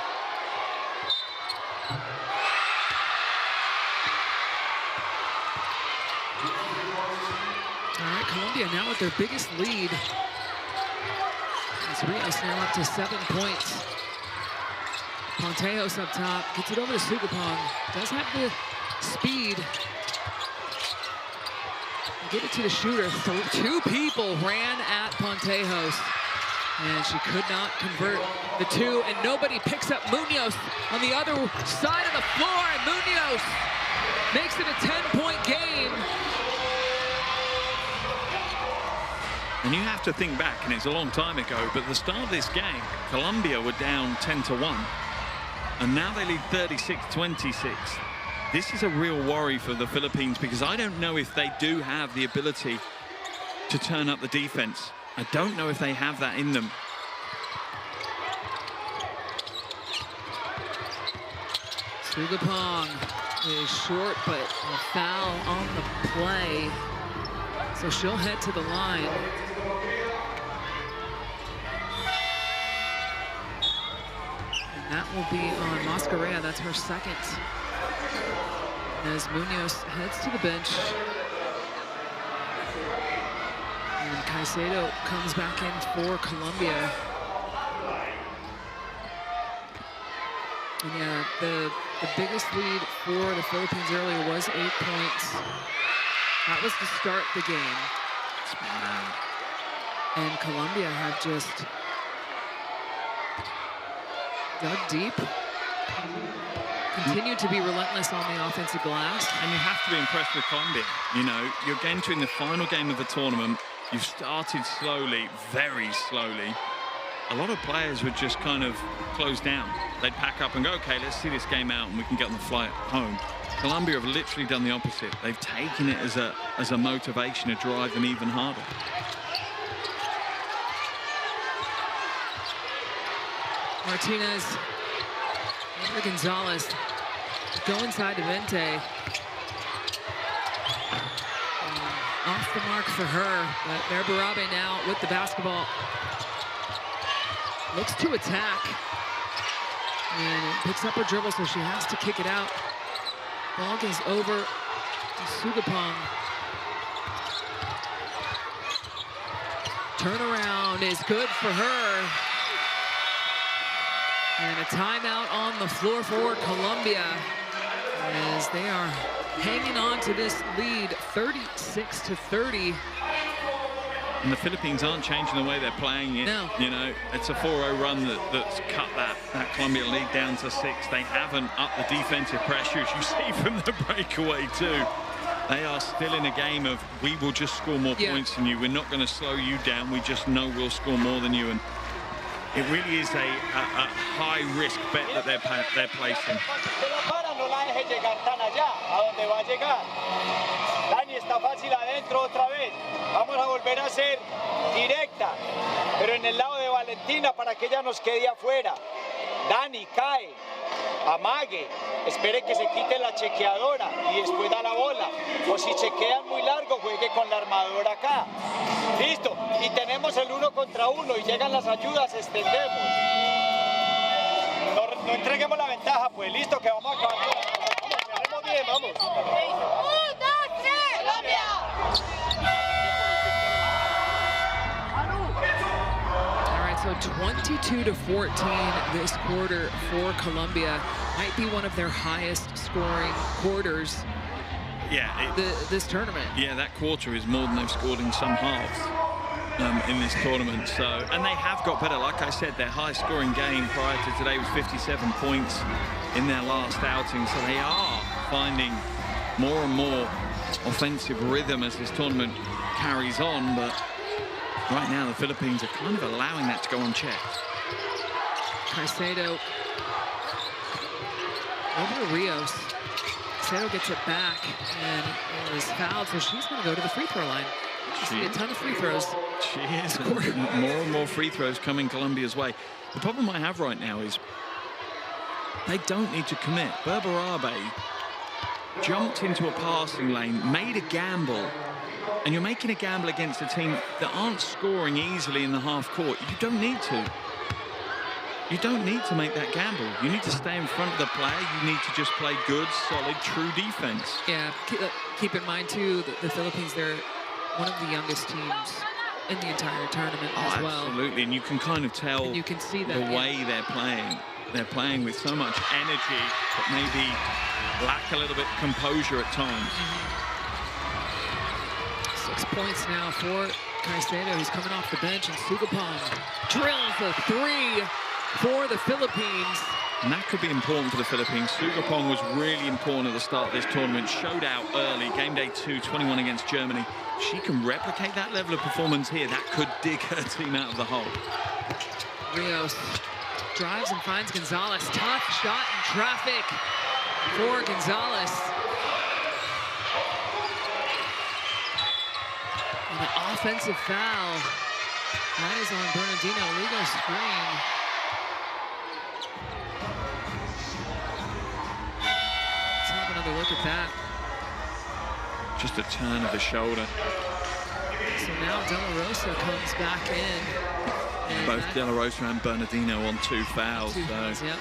All right, Colombia now with their biggest lead. As Rios now up to 7 points. Pontejos up top, gets it over to Sugapong. Does have the speed. Get it to the shooter. Two people ran at Pontejos, and she could not convert the two, and nobody picks up Munoz on the other side of the floor, and Munoz makes it a 10-point game. And you have to think back, and it's a long time ago, but at the start of this game, Colombia were down 10-1, and now they lead 36-26. This is a real worry for the Philippines, because I don't know if they do have the ability to turn up the defense. I don't know if they have that in them. Sugapong is short, but a foul on the play. So she'll head to the line. And that will be on Mascarella. That's her second. As Munoz heads to the bench. And Caicedo comes back in for Colombia. And yeah, the biggest lead for the Philippines earlier was 8 points. That was to start the game. And Colombia have just dug deep. Continued to be relentless on the offensive glass. And you have to be impressed with Colombia. You know, you're entering the final game of the tournament. You've started slowly, very slowly. A lot of players would just kind of close down. They'd pack up and go, okay, let's see this game out and we can get on the flight home. Colombia have literally done the opposite. They've taken it as a motivation to drive them even harder. Martinez, Gonzalez, go inside to Vente. Off the mark for her, but Berberabe now with the basketball. Looks to attack. And picks up her dribble, so she has to kick it out. Ball goes over to Sugapong. Turnaround is good for her. And a timeout on the floor for Colombia as they are hanging on to this lead, 36-30. And the Philippines aren't changing the way they're playing it. No. You know, it's a 4-0 run that's cut that Colombia lead down to 6. They haven't upped the defensive pressure, as you see from the breakaway too. They are still in a game of, we will just score more points than you. We're not going to slow you down. We just know we'll score more than you. And it really is a high-risk bet that they're placing. Dani está fácil adentro otra vez. Vamos a volver a ser directa, pero en el lado de Valentina para que ella nos quede afuera. Dani cae, amague, espere que se quite la chequeadora y después da la bola. O si chequean muy largo, juegue con la armadora acá. Listo, y tenemos el 1 contra 1 y llegan las ayudas, extendemos. No entreguemos la ventaja, pues listo, que vamos a acabar. Vamos bien, vamos. 1, 2, 3, Colombia. All right, so 22-14 this quarter for Colombia. Might be one of their highest scoring quarters. Yeah, this tournament. Yeah, that quarter is more than they've scored in some halves in this tournament. So, and they have got better. Like I said, their high scoring game prior to today was 57 points in their last outing. So they are finding more and more offensive rhythm as this tournament carries on. But right now the Philippines are kind of allowing that to go unchecked. Caicedo over to Rios. Caicedo gets it back and is fouled, so she's going to go to the free throw line. She a ton of free throws. She is. More and more free throws coming Colombia's way. The problem I have right now is they don't need to commit. Berberabe jumped into a passing lane, made a gamble, and you're making a gamble against a team that aren't scoring easily in the half court. You don't need to. You don't need to make that gamble. You need to stay in front of the player. You need to just play good, solid, true defense. Yeah, keep in mind, too, that the Philippines, they're one of the youngest teams in the entire tournament as well. Absolutely, and you can kind of tell and you can see that, the way they're playing. They're playing with so much energy, but maybe lack a little bit of composure at times. 6 points now for Caicedo, who's coming off the bench, and Sugapong drills the three for the Philippines. And that could be important for the Philippines. Sugapong was really important at the start of this tournament. Showed out early. Game day 2, 21 against Germany. She can replicate that level of performance here. That could dig her team out of the hole. Rios drives and finds Gonzalez. Tough shot in traffic for Gonzalez. And an offensive foul. That is on Bernardino. Legal screen. Another look at that. Just a turn of the shoulder. So now De La Rosa comes back in. And both De La Rosa and Bernardino on 2 fouls. Two fouls, yep.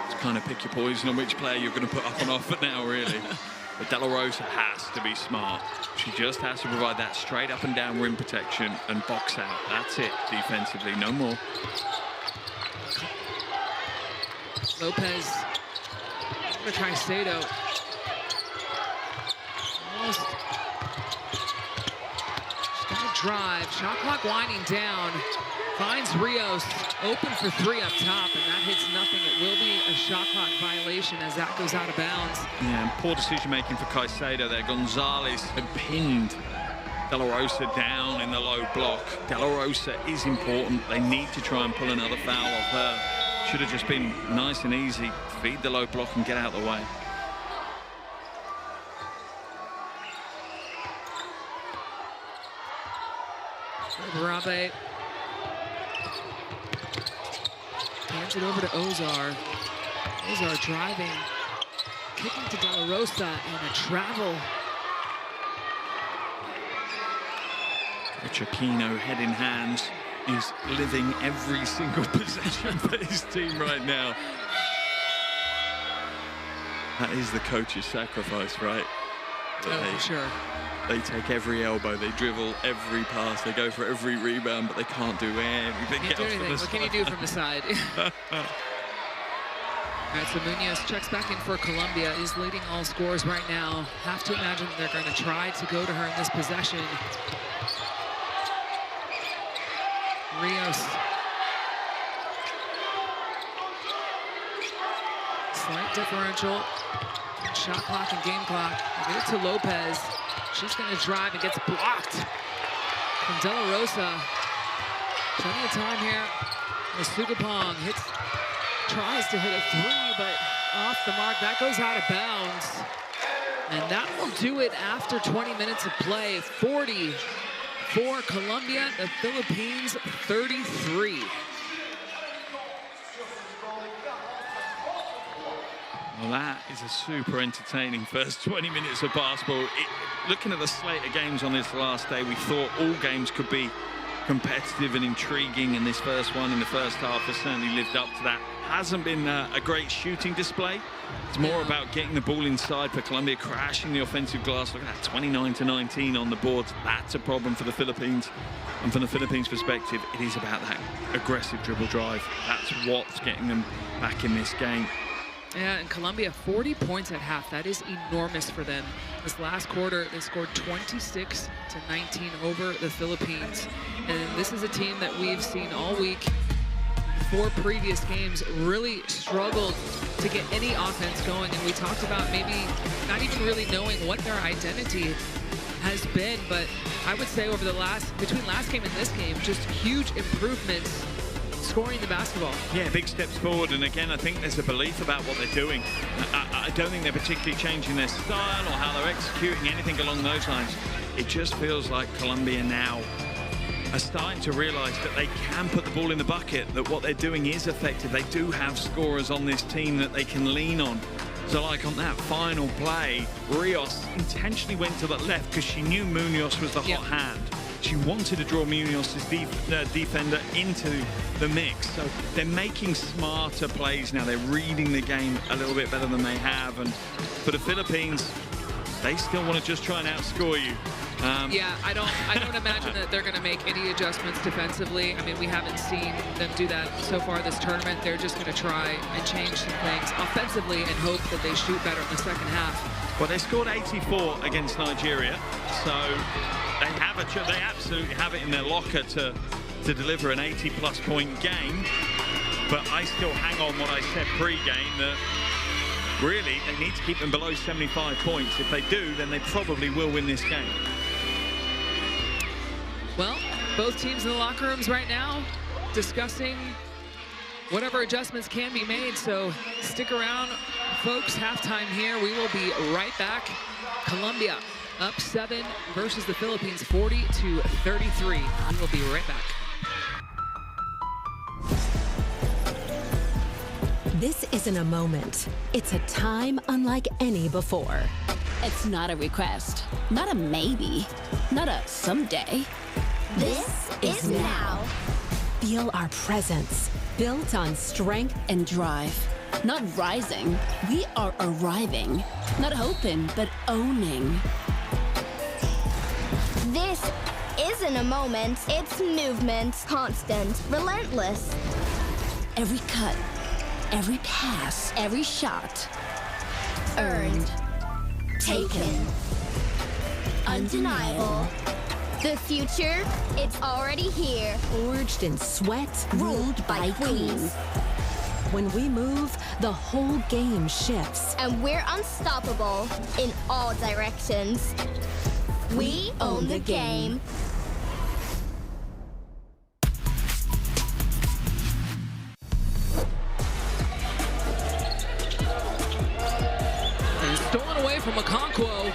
It's kind of pick your poison on which player you're going to put up and off it now, really. But De La Rosa has to be smart. She just has to provide that straight up and down rim protection and box out. That's it defensively, no more. Lopez for Caicedo. Almost. She's got to drive. Shot clock winding down. Finds Rios open for 3 up top, and that hits nothing. It will be a shot clock violation as that goes out of bounds. Yeah, and poor decision making for Caicedo there. Gonzalez had pinned De La Rosa down in the low block. De La Rosa is important. They need to try and pull another foul off her. Should have just been nice and easy. Feed the low block and get out of the way. Berabe hands it over to Ozar. Ozar driving, kicking to De La Rosa, and a travel. Coach Aquino, head in hands, is living every single possession for his team right now. That is the coach's sacrifice, right? For sure. They take every elbow, they dribble every pass, they go for every rebound, but they can't do anything. Can't do anything. What can you do from the side? All right, so Munoz checks back in for Colombia, is leading all scores right now. Have to imagine they're going to try to go to her in this possession. Rios. Slight differential. Shot clock and game clock. Give it to Lopez. She's going to drive and gets blocked from De La Rosa. Plenty of time here. Sugapong tries to hit a 3, but off the mark. That goes out of bounds. And that will do it after 20 minutes of play. 40 for Colombia, the Philippines 33. Well, that is a super entertaining first 20 minutes of basketball. Looking at the slate of games on this last day, we thought all games could be competitive and intriguing, and this first one in the first half has certainly lived up to that. Hasn't been a great shooting display. It's more about getting the ball inside for Colombia, crashing the offensive glass. Look at that, 29-19 on the board. That's a problem for the Philippines. And from the Philippines' perspective, it is about that aggressive dribble drive. That's what's getting them back in this game. Yeah, and Colombia, 40 points at half. That is enormous for them. This last quarter, they scored 26-19 over the Philippines. And this is a team that we've seen all week, 4 previous games, really struggled to get any offense going. And we talked about maybe not even really knowing what their identity has been, but I would say over between last game and this game, just huge improvements scoring the basketball. Yeah, big steps forward, and again, I think there's a belief about what they're doing. I don't think they're particularly changing their style or how they're executing, anything along those lines. It just feels like Colombia now are starting to realize that they can put the ball in the bucket, that what they're doing is effective. They do have scorers on this team that they can lean on. So like on that final play, Rios intentionally went to the left because she knew Munoz was the hot hand. She wanted to draw Munoz's defender into the mix. So they're making smarter plays now. They're reading the game a little bit better than they have. And for the Philippines, they still want to just try and outscore you. Yeah, I don't imagine that they're going to make any adjustments defensively. I mean, we haven't seen them do that so far this tournament. They're just going to try and change some things offensively and hope that they shoot better in the second half. Well, they scored 84 against Nigeria, so they absolutely have it in their locker to deliver an 80-plus point game. But I still hang on what I said pre-game, that really they need to keep them below 75 points. If they do, then they probably will win this game. Well, both teams in the locker rooms right now discussing whatever adjustments can be made. So stick around, folks. Halftime here. We will be right back. Colombia up 7 versus the Philippines 40-33. We will be right back. This isn't a moment. It's a time unlike any before. It's not a request, not a maybe, not a someday. This is now. Feel our presence, built on strength and drive. Not rising, we are arriving. Not hoping, but owning. This isn't a moment, it's movement. Constant, relentless. Every cut, every pass, every shot. Earned. Taken. Undeniable. The future, it's already here. Forged in sweat, Ruled by queens. When we move, the whole game shifts. And we're unstoppable in all directions. We own the game. And stolen away from Okonkwo.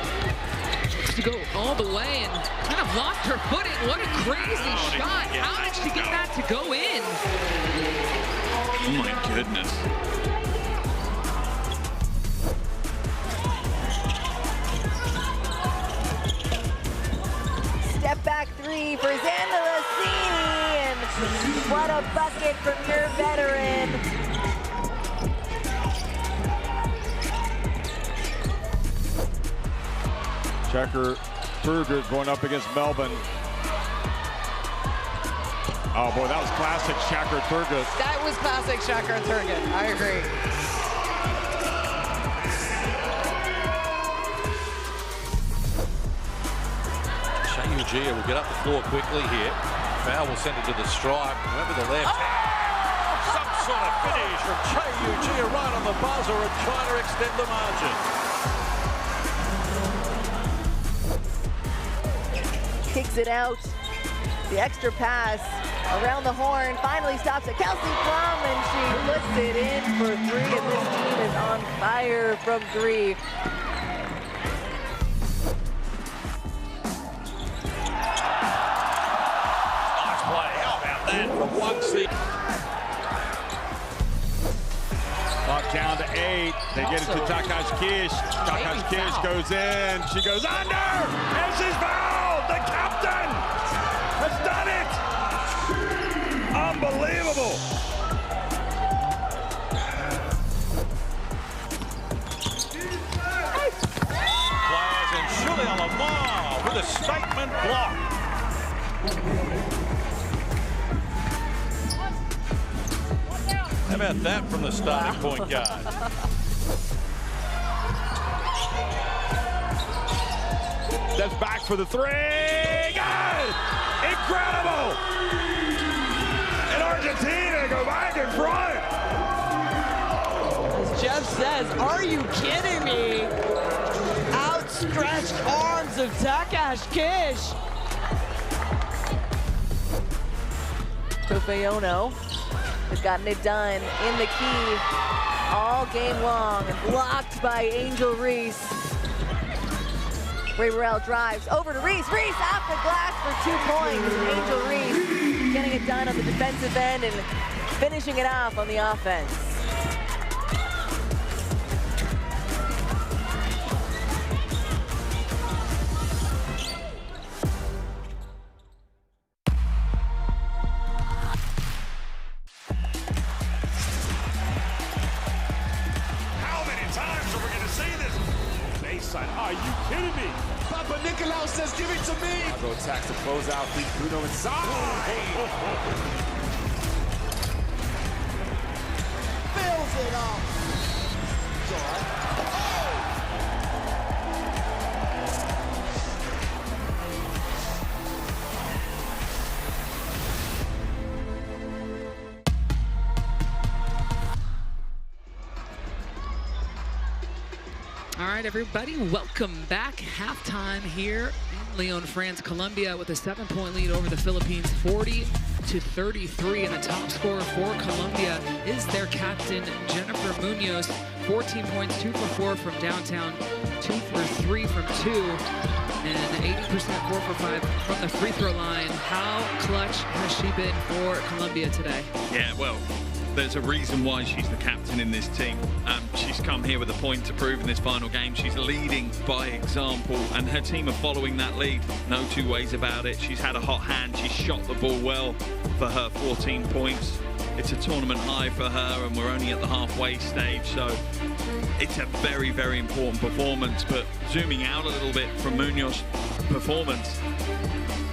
To go all the way and kind of lost her footing. What a crazy shot. How did she get that to go in? Oh my goodness. Step back three for Xanda Rossini, and what a bucket from your veteran. Checker Berger going up against Melbourne. Oh boy, that was classic Checker Turgut. That was classic Checker Turgut. I agree. Shayujia will get up the floor quickly here. Foul will send it to the stripe. Went with the left. Some sort of finish from Shayujia right on the buzzer and trying to extend the margin. Kicks it out. The extra pass around the horn. Finally stops at Kelsey Plum, and she puts it in for three. And this team is on fire from three. Nice play. How about that from 1 seat? Clock down to 8. They get it to Takash Kish. Takash Kish goes in. She goes under. And she's fouled. The captain has done it. Unbelievable. Players and Julia Lamar with a statement block. How about that from the starting point guard? That's back for the three. Good! Incredible! And Argentina go back in front. As Jeff says, are you kidding me? outstretched arms of Takash Kish. Tofeono has gotten it done in the key all game long and blocked by Angel Reese. Ray Burrell drives over to Reese. Reese off the glass for 2 points. Angel Reese getting it done on the defensive end and finishing it off on the offense. Are you kidding me? Papa Nicolau says, give it to me. I'll go tax the closeout, beat Bruno inside. Fills it up. All right, everybody, welcome back. Halftime here in Lyon, France. Colombia with a 7-point lead over the Philippines, 40-33. And the top scorer for Colombia is their captain, Jennifer Munoz. 14 points, 2 for 4 from downtown, 2 for 3 from 2, and 80%, 4 for 5 from the free throw line. How clutch has she been for Colombia today? Yeah, well, there's a reason why she's the captain in this team. She's come here with a point to prove in this final game. She's leading by example, and her team are following that lead. No two ways about it. She's had a hot hand. She's shot the ball well for her 14 points. It's a tournament high for her, and we're only at the halfway stage, so it's a very, very important performance. But zooming out a little bit from Munoz's performance,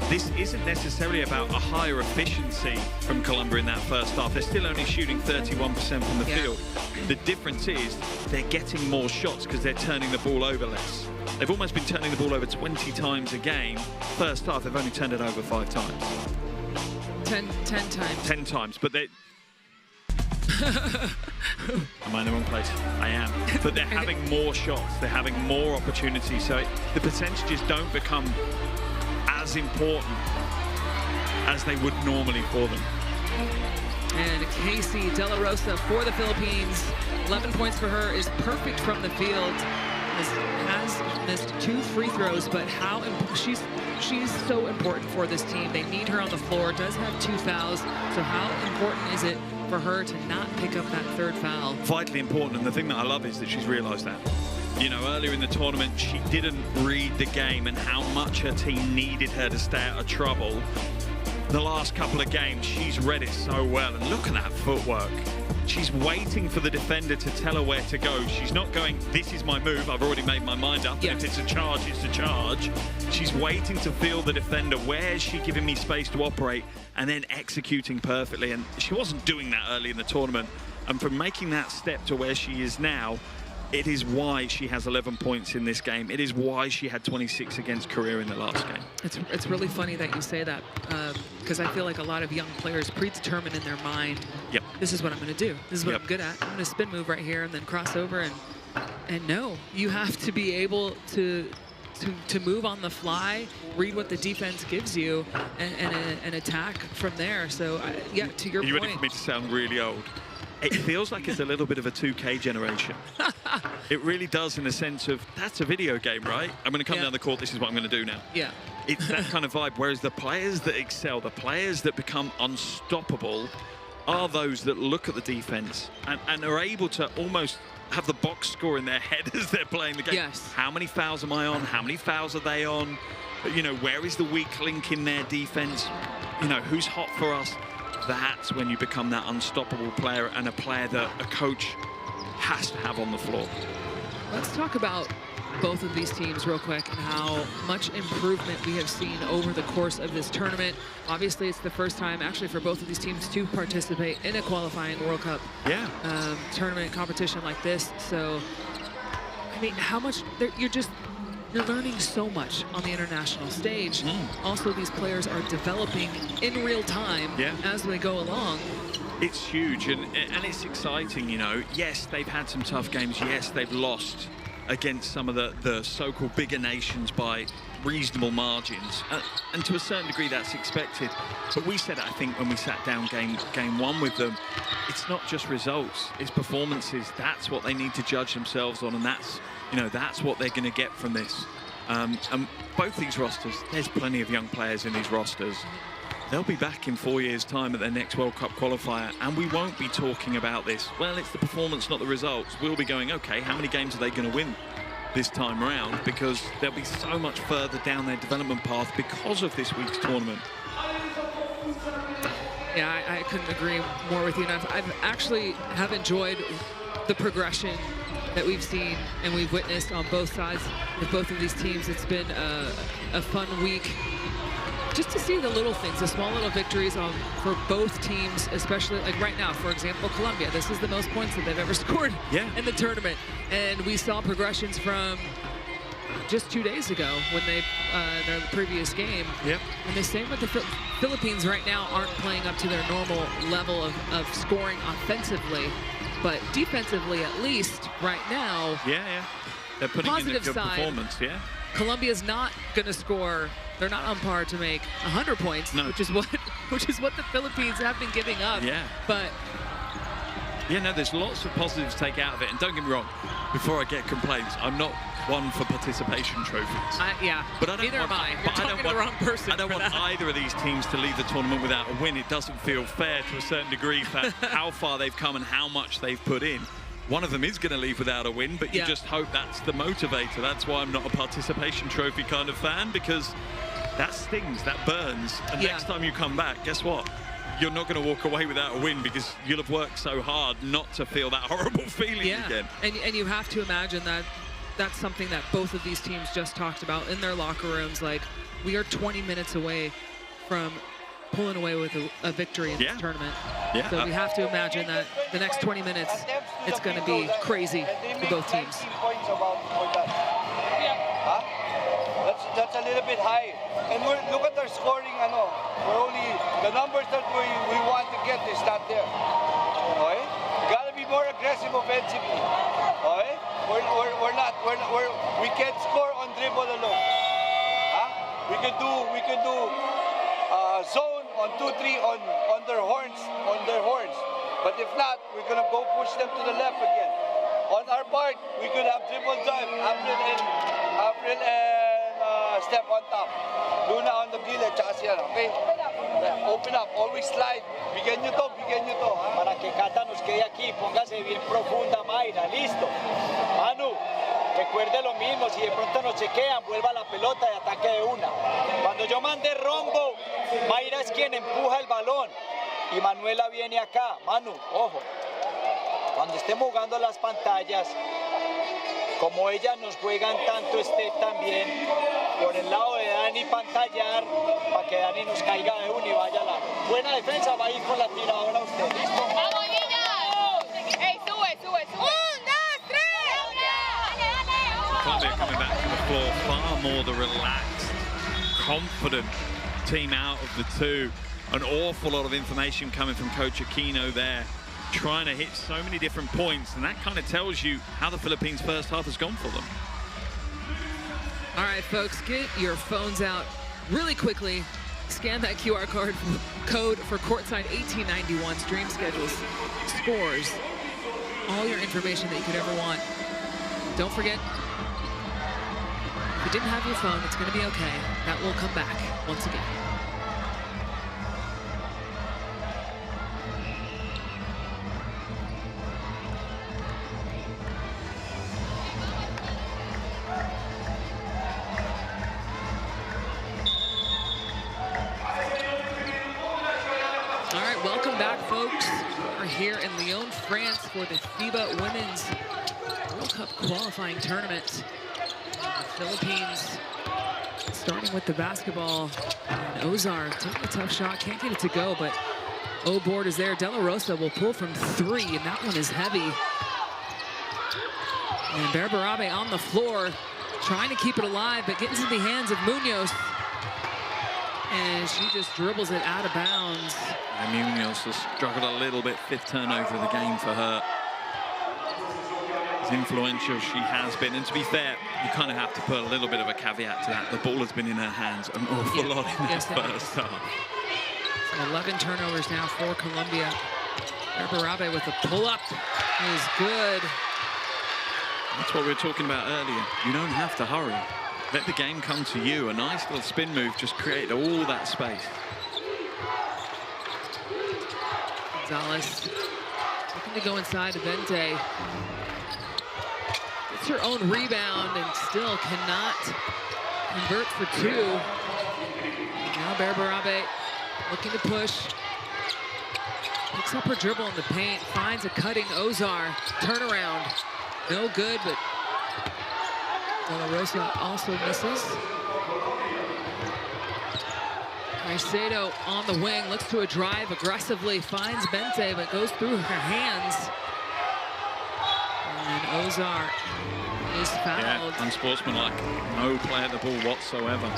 this isn't necessarily about a higher efficiency from Colombia in that first half. They're still only shooting 31% from the field. The difference is they're getting more shots because they're turning the ball over less. They've almost been turning the ball over 20 times a game. First half, they've only turned it over 5 times. 10 times. 10 times, but they... Am I in the wrong place? I am. But they're having more shots. They're having more opportunities. So the percentages don't become as important as they would normally for them. And Casey De La Rosa for the Philippines. 11 points for her, is perfect from the field. Has missed 2 free throws, but she's so important for this team. They need her on the floor, does have 2 fouls. So how important is it for her to not pick up that 3rd foul? Vitally important, and the thing that I love is that she's realized that. You know, earlier in the tournament, she didn't read the game and how much her team needed her to stay out of trouble. The last couple of games, she's read it so well, and look at that footwork. She's waiting for the defender to tell her where to go. She's not going, this is my move, I've already made my mind up. Yes. If it's a charge, it's a charge. She's waiting to feel the defender, where is she giving me space to operate, and then executing perfectly. And she wasn't doing that early in the tournament. And from making that step to where she is now, it is why she has 11 points in this game. It is why she had 26 against Korea in the last game. It's really funny that you say that, because I feel like a lot of young players predetermine in their mind, yep, this is what I'm going to do. This is what I'm good at. I'm going to spin move right here and then cross over. And no, you have to be able to move on the fly, read what the defense gives you, and attack from there. So, yeah, to your point. You ready for me to sound really old? It feels like it's a little bit of a 2K generation. It really does, in the sense of, that's a video game, right? I'm going to come down the court, this is what I'm going to do now. Yeah. It's that kind of vibe, whereas the players that excel, the players that become unstoppable, are those that look at the defense and are able to almost have the box score in their head as they're playing the game. Yes. How many fouls am I on? How many fouls are they on? You know, where is the weak link in their defense? You know, who's hot for us? That's when you become that unstoppable player, and a player that a coach has to have on the floor. Let's talk about both of these teams real quick and how much improvement we have seen over the course of this tournament. Obviously, it's the first time actually for both of these teams to participate in a qualifying World Cup tournament competition like this. So, I mean, how much you're learning so much on the international stage. Also, these players are developing in real time as they go along. It's huge, and it's exciting, you know. Yes, they've had some tough games. Yes, they've lost against some of the so-called bigger nations by reasonable margins. And to a certain degree, that's expected. But we said, I think, when we sat down game one with them, it's not just results, it's performances. That's what they need to judge themselves on, and that's, you know, that's what they're going to get from this. And both these rosters, there's plenty of young players in these rosters. They'll be back in 4 years' time at their next World Cup qualifier, and we won't be talking about this. Well, it's the performance, not the results. We'll be going, okay, how many games are they going to win this time around? Because they'll be so much further down their development path because of this week's tournament. Yeah, I couldn't agree more with you. And I've actually have enjoyed the progression that we've seen and we've witnessed on both sides with both of these teams. It's been a fun week just to see the little things, the small little victories for both teams, especially like right now, for example, Colombia. This is the most points that they've ever scored in the tournament. And we saw progressions from just 2 days ago when they, their previous game. Yep. And the same with the Philippines right now aren't playing up to their normal level of scoring offensively. But defensively, at least, right now, they're putting in a good side, performance, Colombia's not going to score. They're not on par to make 100 points, which is what the Philippines have been giving up. But no, there's lots of positives to take out of it. And don't get me wrong, before I get complaints, I'm not one for participation trophies. But neither am I. You're talking to the wrong person. I don't want either of these teams to leave the tournament without a win. It doesn't feel fair to a certain degree for how far they've come and how much they've put in. One of them is going to leave without a win, but you just hope that's the motivator. That's why I'm not a participation trophy kind of fan, because that stings, that burns. And next time you come back, guess what? You're not going to walk away without a win because you'll have worked so hard not to feel that horrible feeling again. And you have to imagine that that's something that both of these teams just talked about in their locker rooms. Like, we are 20 minutes away from pulling away with a victory in this tournament. So we have to imagine that the next 20 minutes, it's going to be crazy for both teams. That's a little bit high. And look at our scoring. We're only, the numbers that we want to get is not there. Okay? We got to be more aggressive offensively. Okay? We can't score on dribble alone. We could do zone on 2-3 on their horns. But if not, we're gonna go push them to the left again. On our part, we could have dribble drive, April and step on top. Luna on the gilid, tsaka siya, okay? Open up, always slide. Bigyan nyo to. Para que Cata nos quede aquí, póngase bien profunda, Mayra, listo. Manu, recuerde lo mismo, si de pronto nos chequean, vuelva la pelota y ataque de una. Cuando yo mande rombo, Mayra es quien empuja el balón y Manuela viene acá. Manu, ojo, cuando estemos jugando las pantallas, como ellas nos juegan tanto, esté también por el lado de Dani pantallar para que Dani nos caiga de uno y vaya largo. Buena defensa, va a ir con la tiradora usted, ¿listo? ¡Vamos, niñas! ¡Ey, sube! ¡1, 2, 3! Colombia coming back to the floor, far more the relaxed, confident team out of the two. An awful lot of information coming from Coach Aquino there, trying to hit so many different points, and that kind of tells you how the Philippines' first half has gone for them. All right, folks, get your phones out really quickly. Scan that QR code for Courtside 1891. Stream schedules, scores, all your information that you could ever want. Don't forget, if you didn't have your phone, it's going to be okay. That will come back once again. Welcome back, folks. We're here in Lyon, France for the FIBA Women's World Cup qualifying tournament. The Philippines starting with the basketball. And Ozar taking a tough shot, can't get it to go, but O-board is there. De La Rosa will pull from 3, and that one is heavy. And Berberabe on the floor, trying to keep it alive, but getting into the hands of Munoz. And she just dribbles it out of bounds. And Munoz has struggled a little bit. 5th turnover of the game for her. as influential she has been. And to be fair, you kind of have to put a little bit of a caveat to that. The ball has been in her hands an awful lot in that first half. So 11 turnovers now for Colombia. Berberabe with a pull-up is good. That's what we were talking about earlier. You don't have to hurry. Let the game come to you. A nice little spin move just created all that space. Gonzalez looking to go inside to Vente. Gets her own rebound and still cannot convert for two. Now Berberabe looking to push. Picks up her dribble in the paint, finds a cutting Ozar. Turnaround, no good, but De La Rosa also misses. Caicedo on the wing, looks to a drive aggressively, finds Bente, but goes through her hands. And Ozar is fouled. Yeah, unsportsmanlike. No play at the ball whatsoever.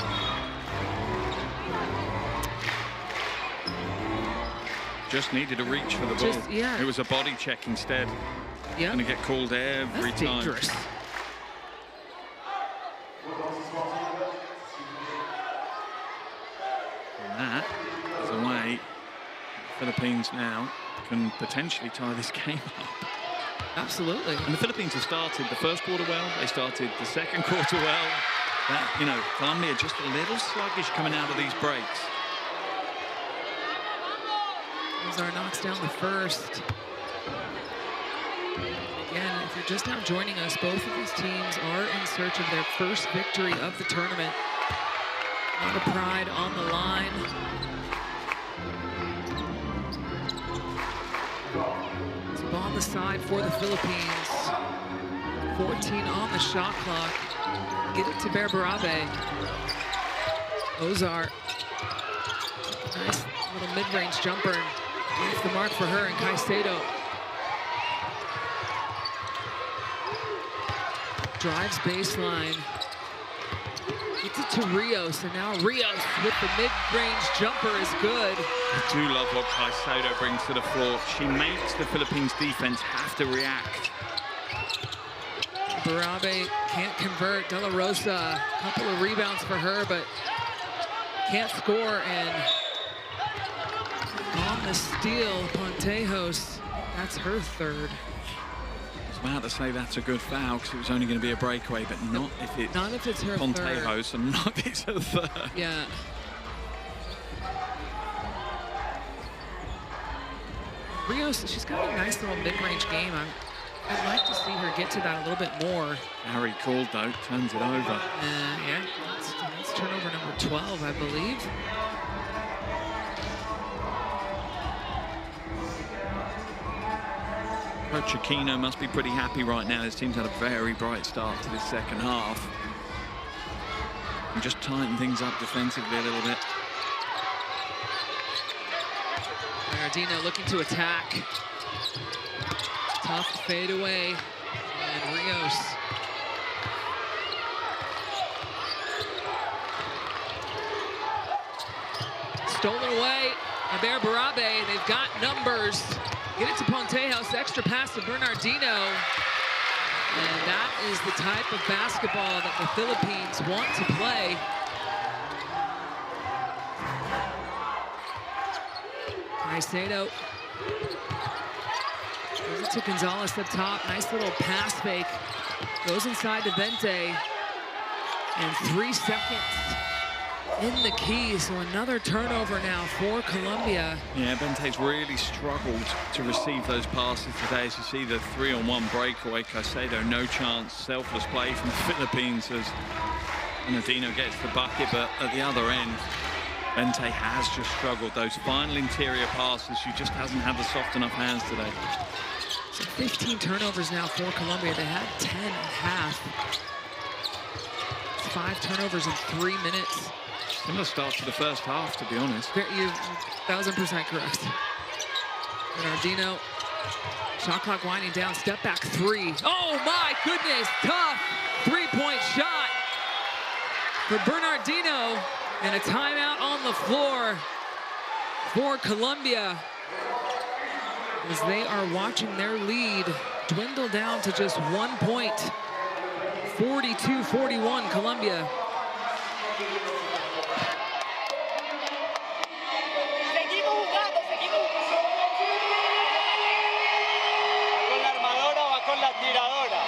Just needed a reach for the ball. Yeah. It was a body check instead. Yeah. Going to get called every That's time. Dangerous. And that is a way the Philippines now can potentially tie this game up. Absolutely. And the Philippines have started the first quarter well. They started the second quarter well. That, you know, Colombia just a little sluggish coming out of these breaks. Ozar knocks down the first. Again, if you're just now joining us, both of these teams are in search of their first victory of the tournament. A lot of pride on the line. It's a ball on the side for the Philippines. 14 on the shot clock. Get it to Berberabe. Ozar. Nice little mid-range jumper. That's the mark for her, and Caicedo drives baseline. Gets it to Rios, and now Rios with the mid-range jumper is good. I do love what Caicedo brings to the floor. She makes the Philippines defense have to react. Berabe can't convert. De La Rosa, a couple of rebounds for her, but can't score, and on the steal, Pontejos, that's her third. I was about to say that's a good foul because it was only going to be a breakaway, but not if it's her Pontejos third. And not if it's her third. Yeah. Rios, she's got a nice little mid-range game. I'd like to see her get to that a little bit more. Harry called though, turns it over. Yeah, that's turnover number 12, I believe. Coach Aquino must be pretty happy right now. His team's had a very bright start to this second half. And just tighten things up defensively a little bit. Bernardino looking to attack. Tough fadeaway. And Rios. Stolen away by Berberabe. They've got numbers. Get it to Pontejos, extra pass to Bernardino. And that is the type of basketball that the Philippines want to play. Caicedo. Goes it to Gonzalez up top. Nice little pass fake. Goes inside to Vente. And 3 seconds in the key, so another turnover now for Colombia. Yeah, Bente's really struggled to receive those passes today. As you see the 3-on-1 breakaway, Caicedo, no chance. Selfless play from the Philippines as Bernardino gets the bucket, but at the other end, Bente has just struggled. Those final interior passes, she just hasn't had the soft enough hands today. So 15 turnovers now for Colombia. They had 10 and a half. 5 turnovers in 3 minutes. Similar start to the first half, to be honest. You're 1000% correct. Bernardino, shot clock winding down, step back 3. Oh my goodness, tough 3-point shot for Bernardino, and a timeout on the floor for Colombia as they are watching their lead dwindle down to just 1 point. 42-41, Colombia. ¿Con la armadora o va con la tiradora?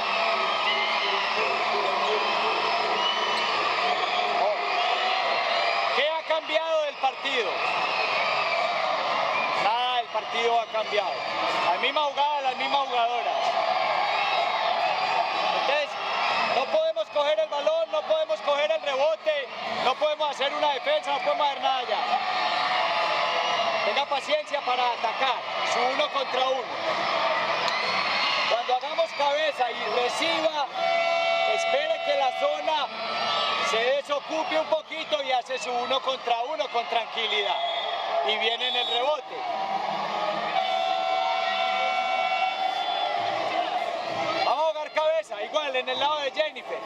¿Qué ha cambiado del partido? Nada del partido ha cambiado. La misma jugada, las mismas jugadoras. Entonces, no podemos coger el balón, no podemos coger el rebote, no podemos hacer una defensa, no podemos hacer nada ya. Tenga paciencia para atacar, su 1 contra 1. Cuando hagamos cabeza y reciba, espere que la zona se desocupe un poquito y hace su 1 contra 1 con tranquilidad. Y viene en el rebote. Vamos a jugar cabeza, igual en el lado de Jennifer.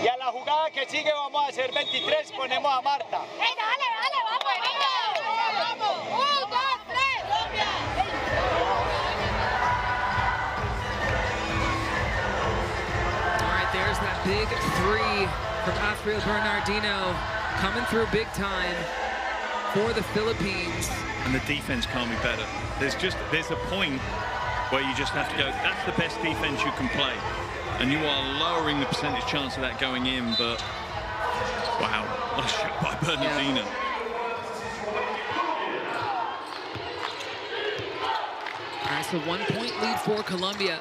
Y a la jugada que sigue vamos a hacer 23, ponemos a Marta. ¡Hey, dale, dale, vamos, vamos! ¡1, 2, 3! All right, there's that big 3 from Alfredo Bernardino, coming through big time for the Philippines. And the defense can't be better. There's a point where you just have to go, that's the best defense you can play. And you are lowering the percentage chance of that going in, but wow, what a shot by Bernardino. All right, so 1 point lead for Colombia.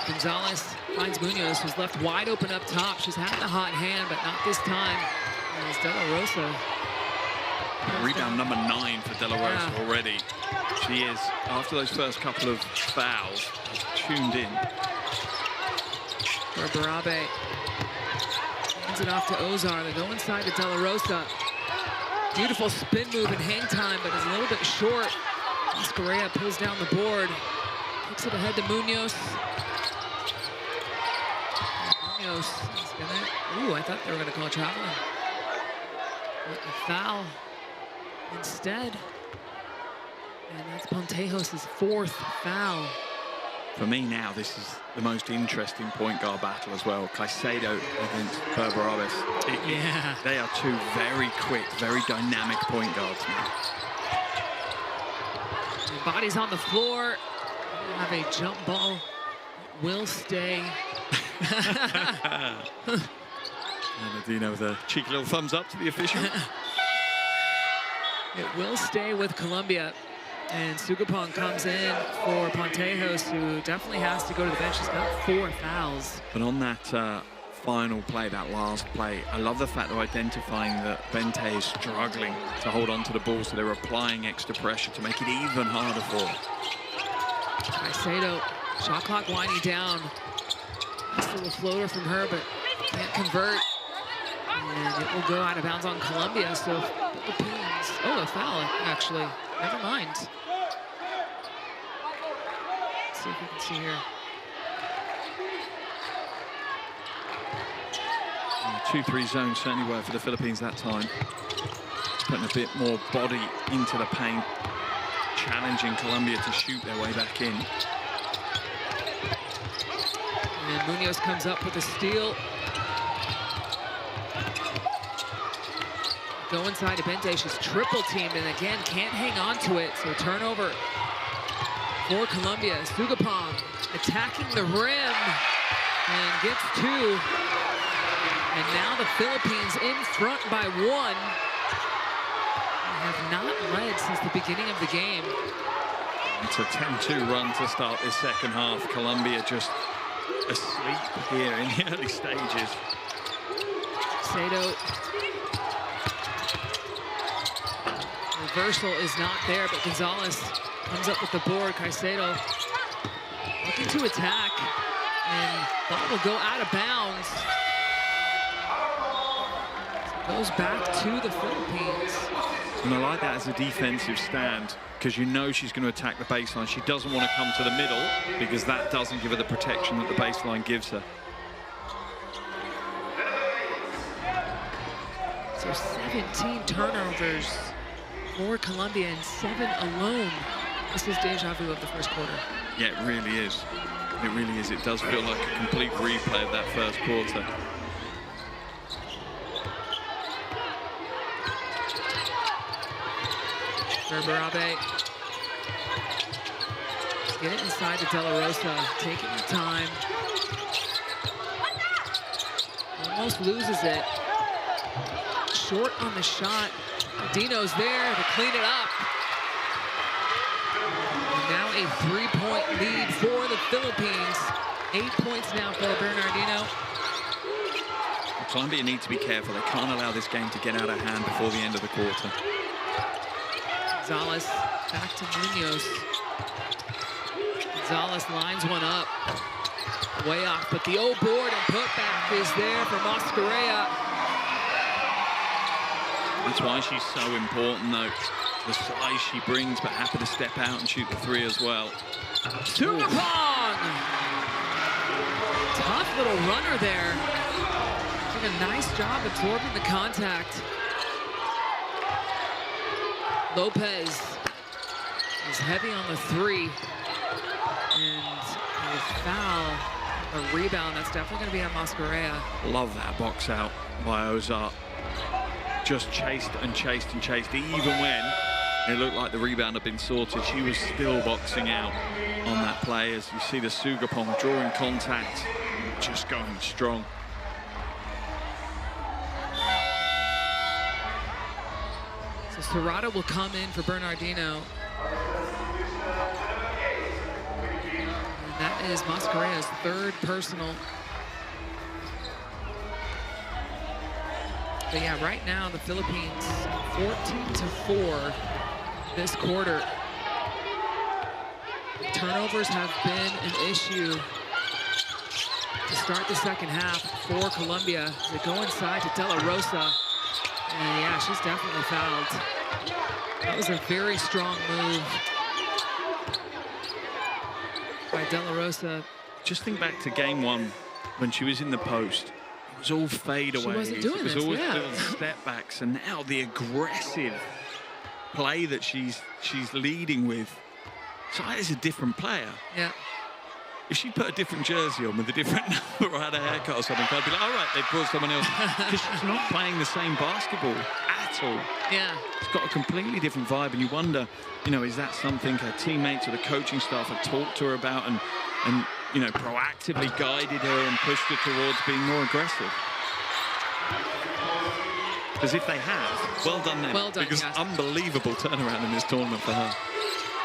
Gonzalez finds Munoz, who's left wide open up top. She's having a hot hand, but not this time. As De La Rosa. Rebound number 9 for De La Rosa already. She is, after those first couple of fouls, tuned in. Barabe hands it off to Ozar. They go inside to De La Rosa. Beautiful spin move and hang time, but is a little bit short. Correa pulls down the board. Kicks it ahead to Munoz. Munoz is gonna, ooh, I thought they were gonna call traveling. But a foul instead. And that's Pontejos' 4th foul. For me now, this is the most interesting point guard battle as well. Caicedo against Berberabes. Yeah. They are 2 very quick, very dynamic point guards now. Bodies on the floor. Have a jump ball. Will stay. Bernardino with a cheeky little thumbs up to the official. It will stay with Colombia. And Sugapong comes in for Pontejos, who definitely has to go to the bench. He's got 4 fouls. But on that final play, that last play, I love the fact they're identifying that Bente is struggling to hold on to the ball, so they're applying extra pressure to make it even harder for him. Caicedo, shot clock winding down. Nice little floater from her, but can't convert. And it will go out of bounds on Colombia, so Philippines. Oh, a foul, actually. Never mind. Let's see if we can see here. 2-3 zone certainly worked for the Philippines that time. Just putting a bit more body into the paint, challenging Colombia to shoot their way back in. And Munoz comes up with a steal. Go inside to Bente. She's triple teamed and again can't hang on to it. So turnover for Colombia. Sugapong attacking the rim and gets 2. And now the Philippines in front by 1. They have not led since the beginning of the game. It's a 10-2 run to start this second half. Colombia just asleep here in the early stages. Sato. Reversal is not there, but Gonzalez comes up with the board. Caicedo looking to attack, and ball will go out of bounds. So it goes back to the Philippines. And I like that as a defensive stand, because you know she's going to attack the baseline. She doesn't want to come to the middle, because that doesn't give her the protection that the baseline gives her. So 17 turnovers for Colombia and 7 alone. This is deja vu of the first quarter. Yeah, it really is. It really is. It does feel like a complete replay of that first quarter. Berberabe. Get it inside to De La Rosa, taking the time. Almost loses it. Short on the shot. Dino's there to clean it up. And now a 3-point lead for the Philippines. 8 points now for Bernardino. Colombia need to be careful. They can't allow this game to get out of hand before the end of the quarter. Gonzalez back to Munoz. Gonzalez lines one up. Way off, but the old board and putback is there for Mascarella. That's why she's so important, though. The size she brings, but happy to step out and shoot the three as well. Sugapong! Tough little runner there. Doing a nice job absorbing the contact. Lopez is heavy on the three. And a foul, a rebound, that's definitely going to be on Mascarella. Love that box out by Ozar. Just chased and chased and chased. Even when it looked like the rebound had been sorted, she was still boxing out on that play. As you see the Sugapong drawing contact, just going strong. So Serrata will come in for Bernardino. And that is Mascarella's third personal. But yeah, right now the Philippines 14-4 this quarter. Turnovers have been an issue to start the second half for Colombia. They go inside to De La Rosa. And yeah, she's definitely fouled. That was a very strong move by De La Rosa. Just think back to game one when she was in the post. It was all fadeaways. She wasn't doing it was this, always yeah. little step backs, and now the aggressive play that she's leading with. So that is a different player. Yeah. If she put a different jersey on with a different number or had a haircut or something, I'd be like, all right, they've brought someone else. Because she's not playing the same basketball at all. Yeah. It's got a completely different vibe, and you wonder, you know, is that something her teammates or the coaching staff have talked to her about and you know, proactively guided her and pushed her towards being more aggressive? Because if they have, well done them. Well done, because yes. Unbelievable turnaround in this tournament for her.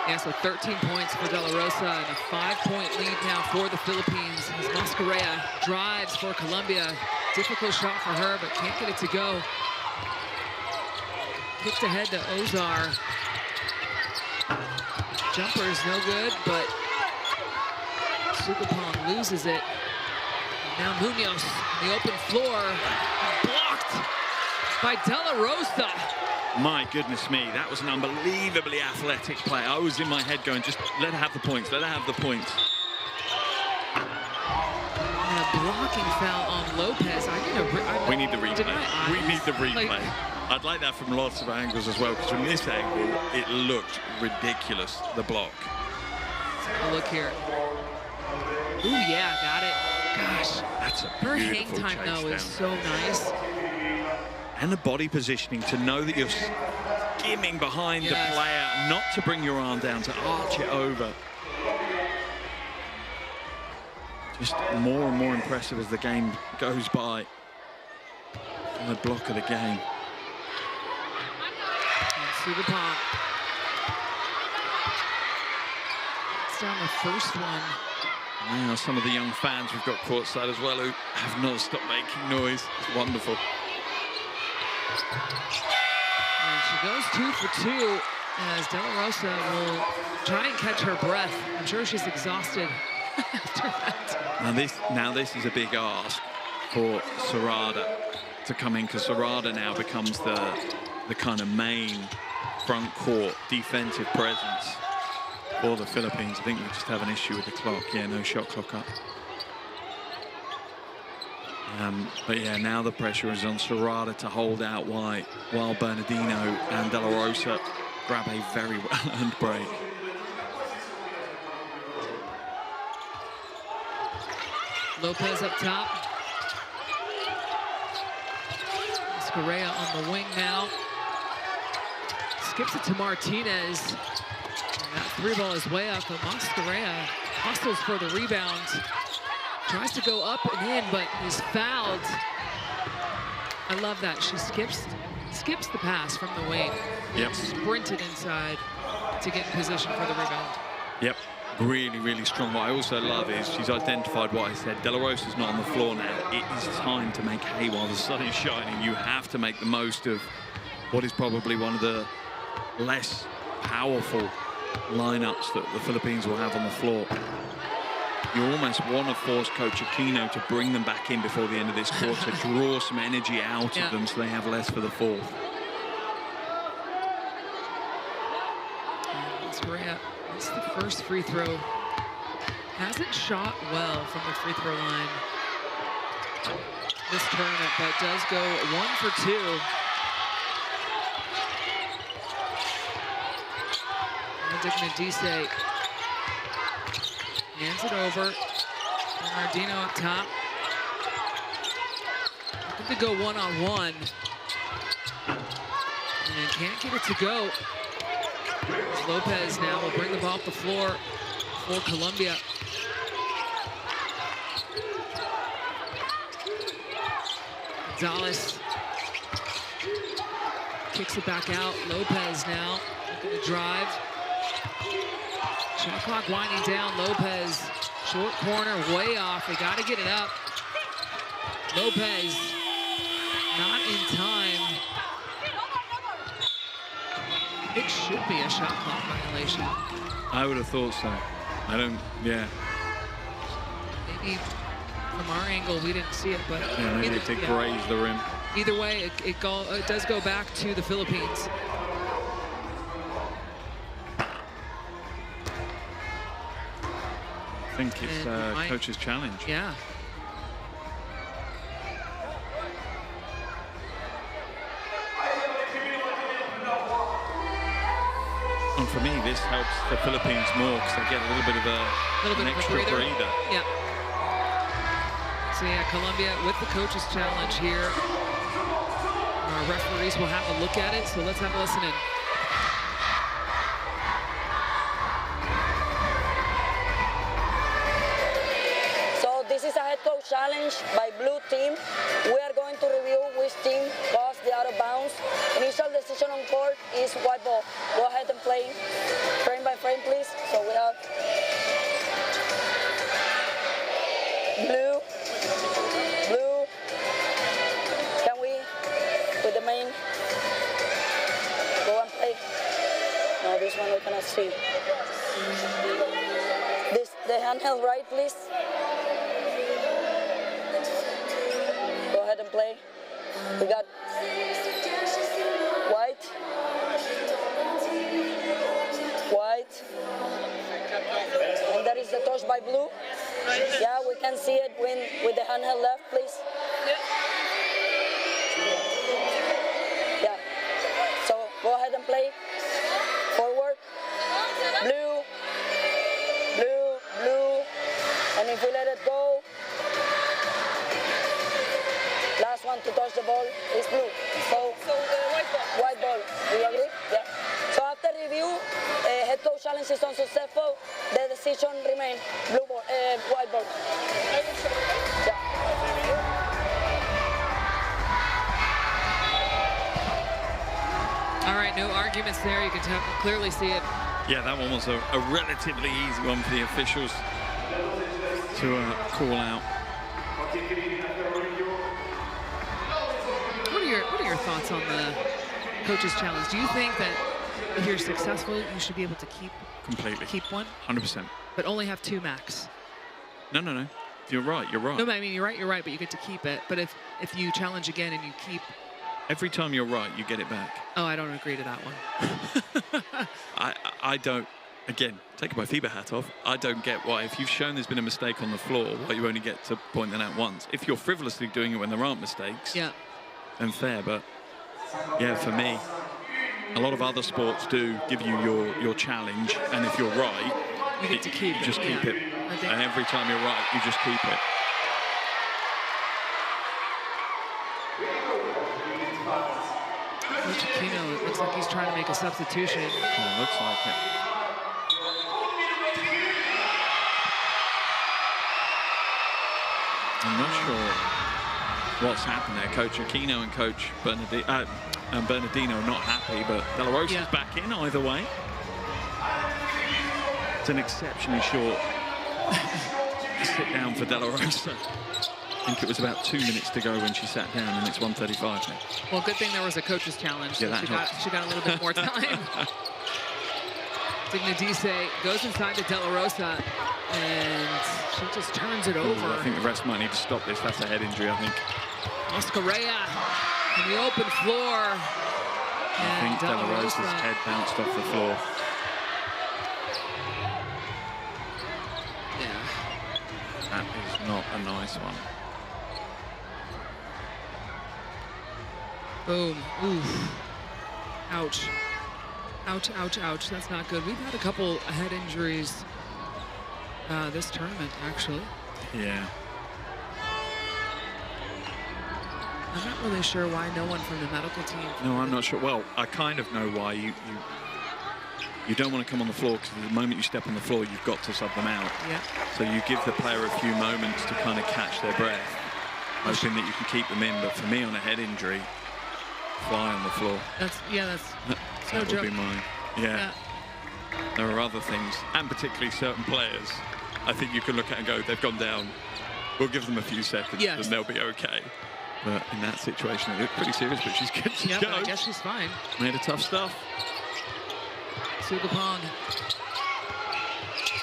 Yeah, so 13 points for De La Rosa and a 5-point lead now for the Philippines as Mascarella drives for Colombia. Difficult shot for her, but can't get it to go. Kicked ahead to Ozar. Jumper is no good, but Sugapong loses it. Now Munoz on the open floor, blocked by De La Rosa. My goodness me, that was an unbelievably athletic play. I was in my head going, just let her have the points, let her have the points. And a blocking foul on Lopez. We need the replay. We need the replay. I'd like that from lots of angles as well, because from this angle, it looked ridiculous, the block. Look here. Ooh, yeah, got it. Gosh, that's a her hang beautiful time, chase though, down. is so nice. And the body positioning to know that you're skimming behind the player, not to bring your arm down, to arch it over. Just more and more impressive as the game goes by. Third block of the game. And Sugapong. It's down the first one. Now some of the young fans we've got courtside as well who have not stopped making noise. It's wonderful. And she goes 2 for 2 as De La Rosa will try and catch her breath. I'm sure she's exhausted after that. Now this is a big ask for Serrata to come in, because Serrata now becomes the kind of main front court defensive presence for the Philippines. I think we just have an issue with the clock. Yeah, no shot clock up. But yeah, now the pressure is on Serrata to hold out wide, while Bernardino and De La Rosa grab a very well-earned break. Lopez up top. Correa on the wing now. Skips it to Martinez. And that three ball is way off, but Mascarella hustles for the rebound. Tries to go up and in, but is fouled. I love that. She skips the pass from the wing. Yep. Sprinted inside to get in position for the rebound. Yep. Really, really strong. What I also love is she's identified what I said. De La Rosa's not on the floor now. It is time to make hay while the sun is shining. You have to make the most of what is probably one of the less powerful lineups that the Philippines will have on the floor. You almost want to force Coach Aquino to bring them back in before the end of this quarter, draw some energy out of them so they have less for the fourth. Correa, it's the first free throw. Hasn't shot well from the free throw line this tournament, but does go 1 for 2. Dignadise hands it over. Bernardino up top. Looking to go one-on-one. And can't get it to go. Lopez now will bring the ball off the floor for Colombia. Gonzalez kicks it back out. Lopez now looking to drive. Shot clock winding down. Lopez, short corner, way off. They got to get it up. Lopez not in time. It should be a shot clock violation. I would have thought so. I don't, yeah. Maybe from our angle we didn't see it, but yeah, maybe it did graze the rim. Either way, it does go back to the Philippines. I think it's coach's challenge. Yeah. And for me, this helps the Philippines more because they get a little bit of an extra breather. Yeah. So yeah, Colombia with the coach's challenge here. Our referees will have a look at it, so let's have a listen in. So this is a head coach challenge by blue team. We are going to review which team caused the out of bounds. Initial decision on court is white ball. Go ahead and play frame by frame, please. So we have blue. Can we, with the main, go and play? No, this one we cannot see. The handheld right, please. Go ahead and play. We got white. And that is the touch by blue. Yeah, we can see it with the handheld left, please. Yeah. So go ahead and play. Forward. Blue. And if we let it go, last one to touch the ball is blue. So the white ball. Do you agree? Yeah. So after review, head coach challenge is unsuccessful. The decision remains blue ball, white ball. Yeah. All right, no arguments there. You can clearly see it. Yeah, that one was a relatively easy one for the officials to call out. What are your thoughts on the coach's challenge? Do you think that if you're successful, you should be able to keep one? 100%. But only have 2 max? No. You're right. You're right. No, I mean, you're right, but you get to keep it. But if you challenge again and you keep... Every time you're right, you get it back. Oh, I don't agree to that one. I don't, again, taking my FIBA hat off, I don't get why, if you've shown there's been a mistake on the floor, why you only get to point that out once. If you're frivolously doing it when there aren't mistakes, then fair. But yeah, for me, a lot of other sports do give you your challenge, and if you're right, you get to keep it. And every time you're right, you just keep it. it looks like he's trying to make a substitution. Well, it looks like it. I'm not sure what's happened there. Coach Aquino and Coach Bernardino are not happy, but De La Rosa's back in either way. It's an exceptionally short sit down for De La Rosa. I think it was about 2 minutes to go when she sat down, and it's 1:35 now. Well, good thing there was a coach's challenge. So she got a little bit more time. Dignadise goes inside to De La Rosa, and she just turns it over. I think the rest might need to stop this. That's a head injury, I think. Mascarella in the open floor. I think De La Rosa's head bounced off the floor. Yeah. That is not a nice one. Boom. Oof. Ouch. Ouch, ouch, ouch. That's not good. We've had a couple head injuries this tournament, actually. Yeah. I'm not really sure why no one from the medical team. No, I'm not sure. Well, I kind of know why. You don't want to come on the floor, because the moment you step on the floor, you've got to sub them out. Yeah. So you give the player a few moments to kind of catch their breath, hoping that you can keep them in. But for me, on a head injury, fly on the floor. That's that no would joke. be mine. Yeah. There are other things, and particularly certain players, I think you can look at and go, they've gone down. We'll give them a few seconds, and they'll be okay. But in that situation, it looked pretty serious, but she's good to go. But I guess she's fine. Made a tough stuff. Sugapong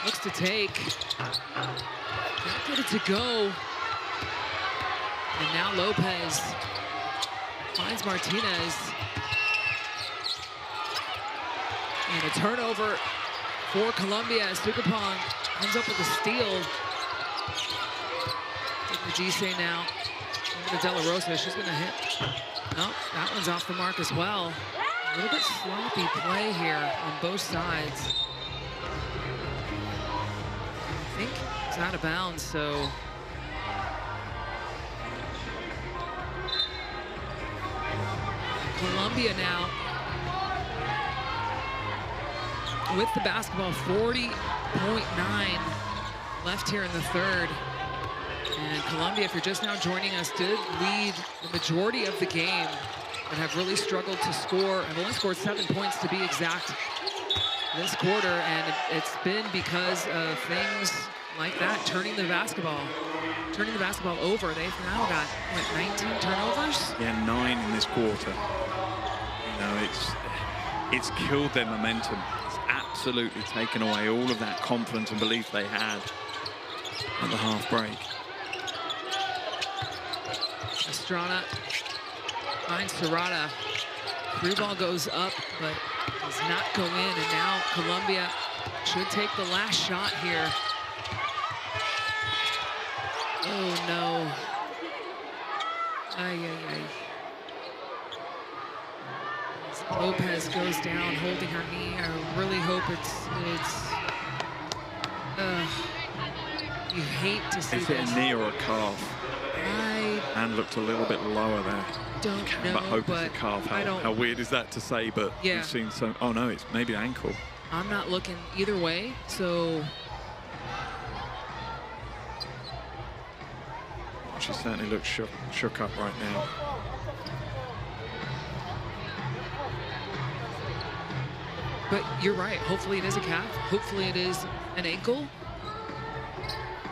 looks to take. Can't get it to go. And now Lopez finds Martinez. And a turnover for Colombia as Sugapong comes up with a steal. Dignadise now over to De La Rosa. She's going to hit. Nope, that one's off the mark as well. A little bit sloppy play here on both sides. I think it's out of bounds, so. Colombia now with the basketball, 40.9 left here in the third. And Colombia, if you're just now joining us, did lead the majority of the game and have really struggled to score. Have only scored 7 points to be exact this quarter, and it's been because of things like that, turning the basketball over. They've now got, what, 19 turnovers? Yeah, 9 in this quarter. You know, it's killed their momentum. It's absolutely taken away all of that confidence and belief they had at the half break. Estrada finds Serrata. Through ball goes up, but does not go in. And now Colombia should take the last shot here. Oh no. Ay, ay, ay. As Lopez goes down, holding her knee. I really hope you hate to see this. Is it a knee or a calf? And looked a little bit lower there. Don't know, but hope it's a calf. How weird is that to say? But we've seen some. Oh no, it's maybe ankle. I'm not looking either way, so. She certainly looks shook up right now. But you're right. Hopefully it is a calf. Hopefully it is an ankle.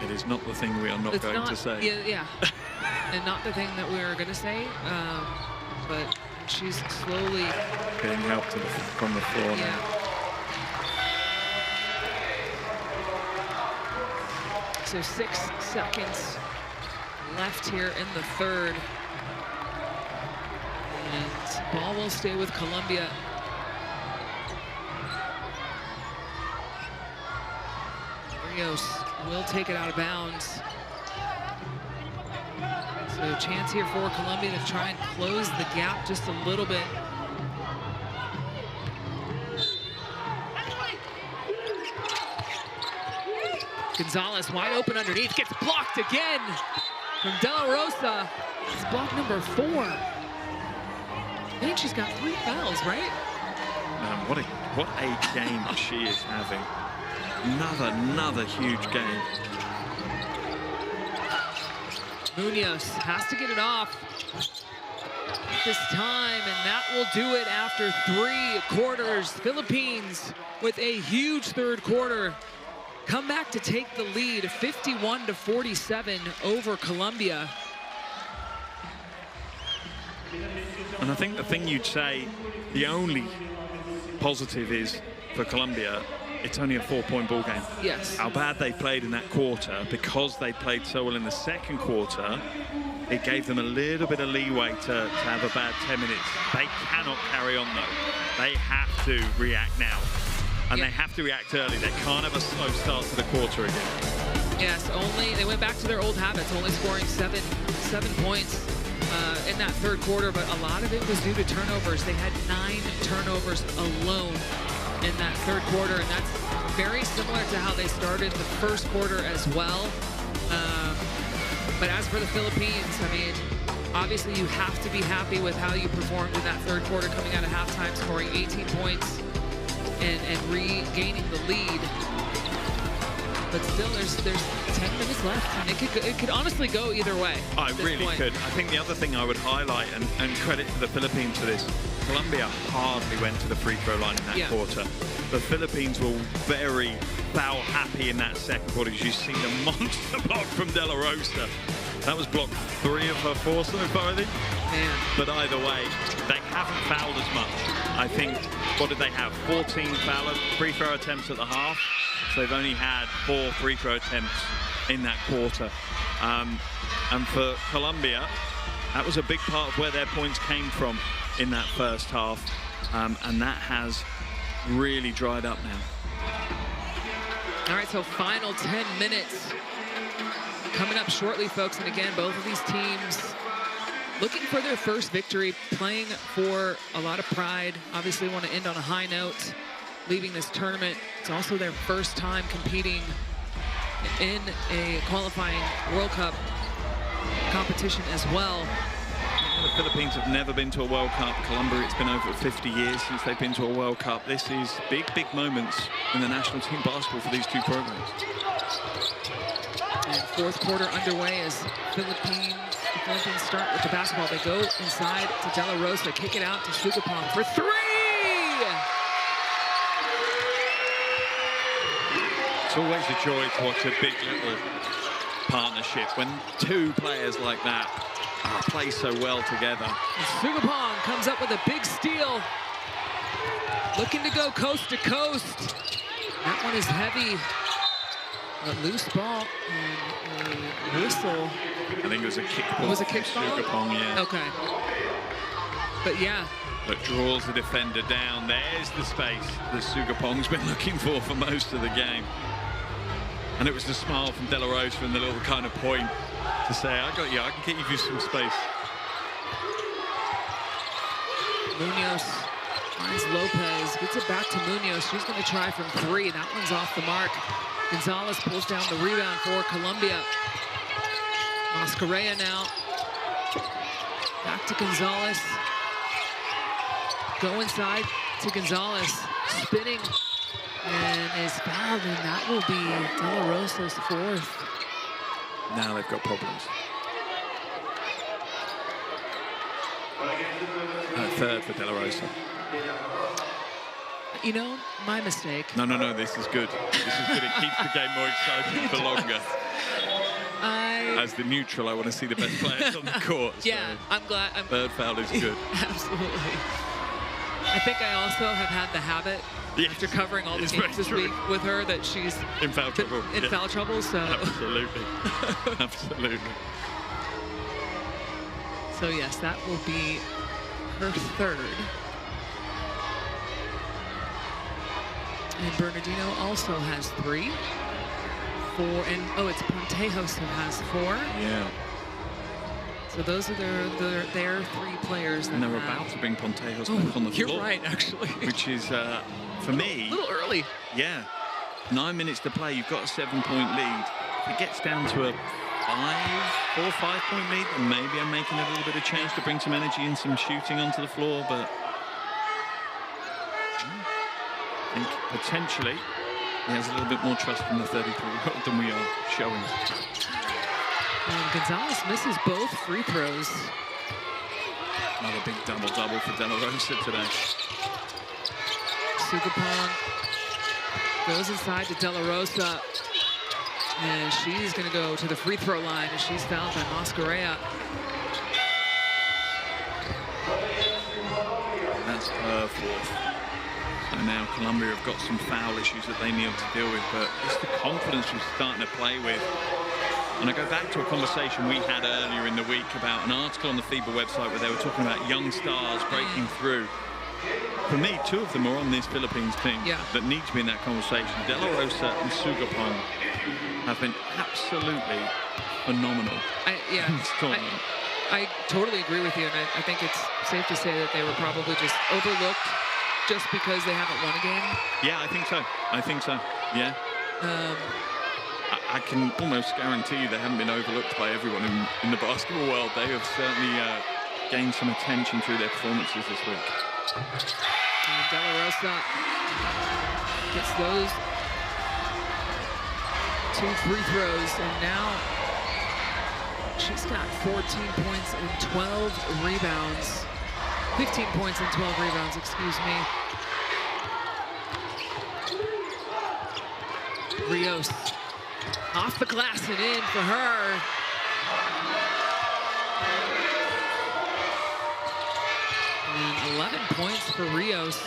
It is not the thing we are not going to say. Yeah. And not the thing that we are going to say. But she's slowly being helped from the floor now. So 6 seconds left here in the third. And ball will stay with Colombia. Rios will take it out of bounds. So chance here for Colombia to try and close the gap just a little bit. Gonzalez wide open underneath, gets blocked again from De La Rosa. It's block number 4. I think she's got 3 fouls, right? Man, what a game she is having. Another huge game. Munoz has to get it off this time, and that will do it after 3 quarters. Philippines with a huge third quarter come back to take the lead, 51-47 over Colombia. And I think the thing you'd say, the only positive is for Colombia, it's only a 4-point ball game. Yes. How bad they played in that quarter, because they played so well in the second quarter, it gave them a little bit of leeway to have a bad 10 minutes. They cannot carry on, though. They have to react now. And they have to react early. They can't have a slow start to the quarter again. Yes, they went back to their old habits, only scoring seven points in that third quarter, but a lot of it was due to turnovers. They had 9 turnovers alone in that third quarter, and that's very similar to how they started the first quarter as well. But as for the Philippines, I mean, obviously you have to be happy with how you performed in that third quarter, coming out of halftime, scoring 18 points and regaining the lead. But still, there's 10 minutes left, and it could honestly go either way. I really could. I think the other thing I would highlight, and credit to the Philippines for this, Colombia hardly went to the free throw line in that quarter. The Philippines were very foul happy in that second quarter. As you see the monster block from De La Rosa. That was block 3 of her 4 so far, I think. Man. But either way, they haven't fouled as much. I think, what did they have? 14 free throw attempts at the half. So they've only had 4 free throw attempts in that quarter. And for Colombia, that was a big part of where their points came from in that first half. And that has really dried up now. All right, so final 10 minutes coming up shortly, folks. And again, both of these teams looking for their first victory, playing for a lot of pride. Obviously want to end on a high note, leaving this tournament. It's also their first time competing in a qualifying World Cup competition as well. The Philippines have never been to a World Cup. Colombia, it's been over 50 years since they've been to a World Cup. This is big moments in the national team basketball for these two programs. And fourth quarter underway as the Philippines start with the basketball. They go inside to De La Rosa, kick it out to Sugapong for 3! It's always a joy to watch a big little partnership when 2 players like that play so well together. And Sugapong comes up with a big steal, looking to go coast to coast. That one is heavy. A loose ball and a whistle. I think it was a kick ball. It was a kick ball? Sugapong, yeah. Okay. But yeah. But draws the defender down. There's the space that Sugapong's been looking for most of the game. And it was the smile from De La Rosa and the little kind of point to say, I got you, I can give you some space. Munoz finds Lopez, gets it back to Munoz. She's going to try from 3. That one's off the mark. Gonzalez pulls down the rebound for Colombia. Mascarella now. Back to Gonzalez. Go inside to Gonzalez. Spinning. And is fouled, and that will be De La Rosa's 4th. Now they've got problems. 3rd for De La Rosa. You know, my mistake. No, this is good. This is good. It keeps the game more exciting for longer. As the neutral, I want to see the best players on the court. Yeah, so I'm glad. 3rd foul is good. Absolutely. I think I also have had the habit, after covering all the games this week with her, that she's in foul trouble. Foul trouble, so. Absolutely. Absolutely. So yes, that will be her 3rd. And Bernardino also has 3. 4, and it's Pontejos who has 4. Yeah. So those are their 3 players. And they're about to bring Pontejos back on the floor. You're right, actually. Which is, for me... A little early. Yeah. 9 minutes to play. You've got a 7-point lead. If it gets down to a 4 or 5 point lead, and maybe I'm making a little bit of change to bring some energy and some shooting onto the floor, but I think potentially he has a little bit more trust from the 33-year-old than we are showing. And Gonzalez misses both free throws. Another big double-double for De La Rosa today. Sugapong goes inside to De La Rosa, and she's going to go to the free throw line as she's fouled by Mascareya. That's her fourth. And now Colombia have got some foul issues that they need to deal with, but it's the confidence she's starting to play with. And I go back to a conversation we had earlier in the week about an article on the FIBA website where they were talking about young stars breaking through. For me, 2 of them are on this Philippines team that need to be in that conversation. De La Rosa and Sugapong have been absolutely phenomenal in this tournament. I totally agree with you, and I think it's safe to say that they were probably just overlooked just because they haven't won a game. Yeah, I think so. I think so, yeah. I can almost guarantee you they haven't been overlooked by everyone in the basketball world. They have certainly gained some attention through their performances this week. And De La Rosa gets those 2 free throws, and now she's got 14 points and 12 rebounds. 15 points and 12 rebounds, excuse me. Rios off the glass and in for her. And 11 points for Rios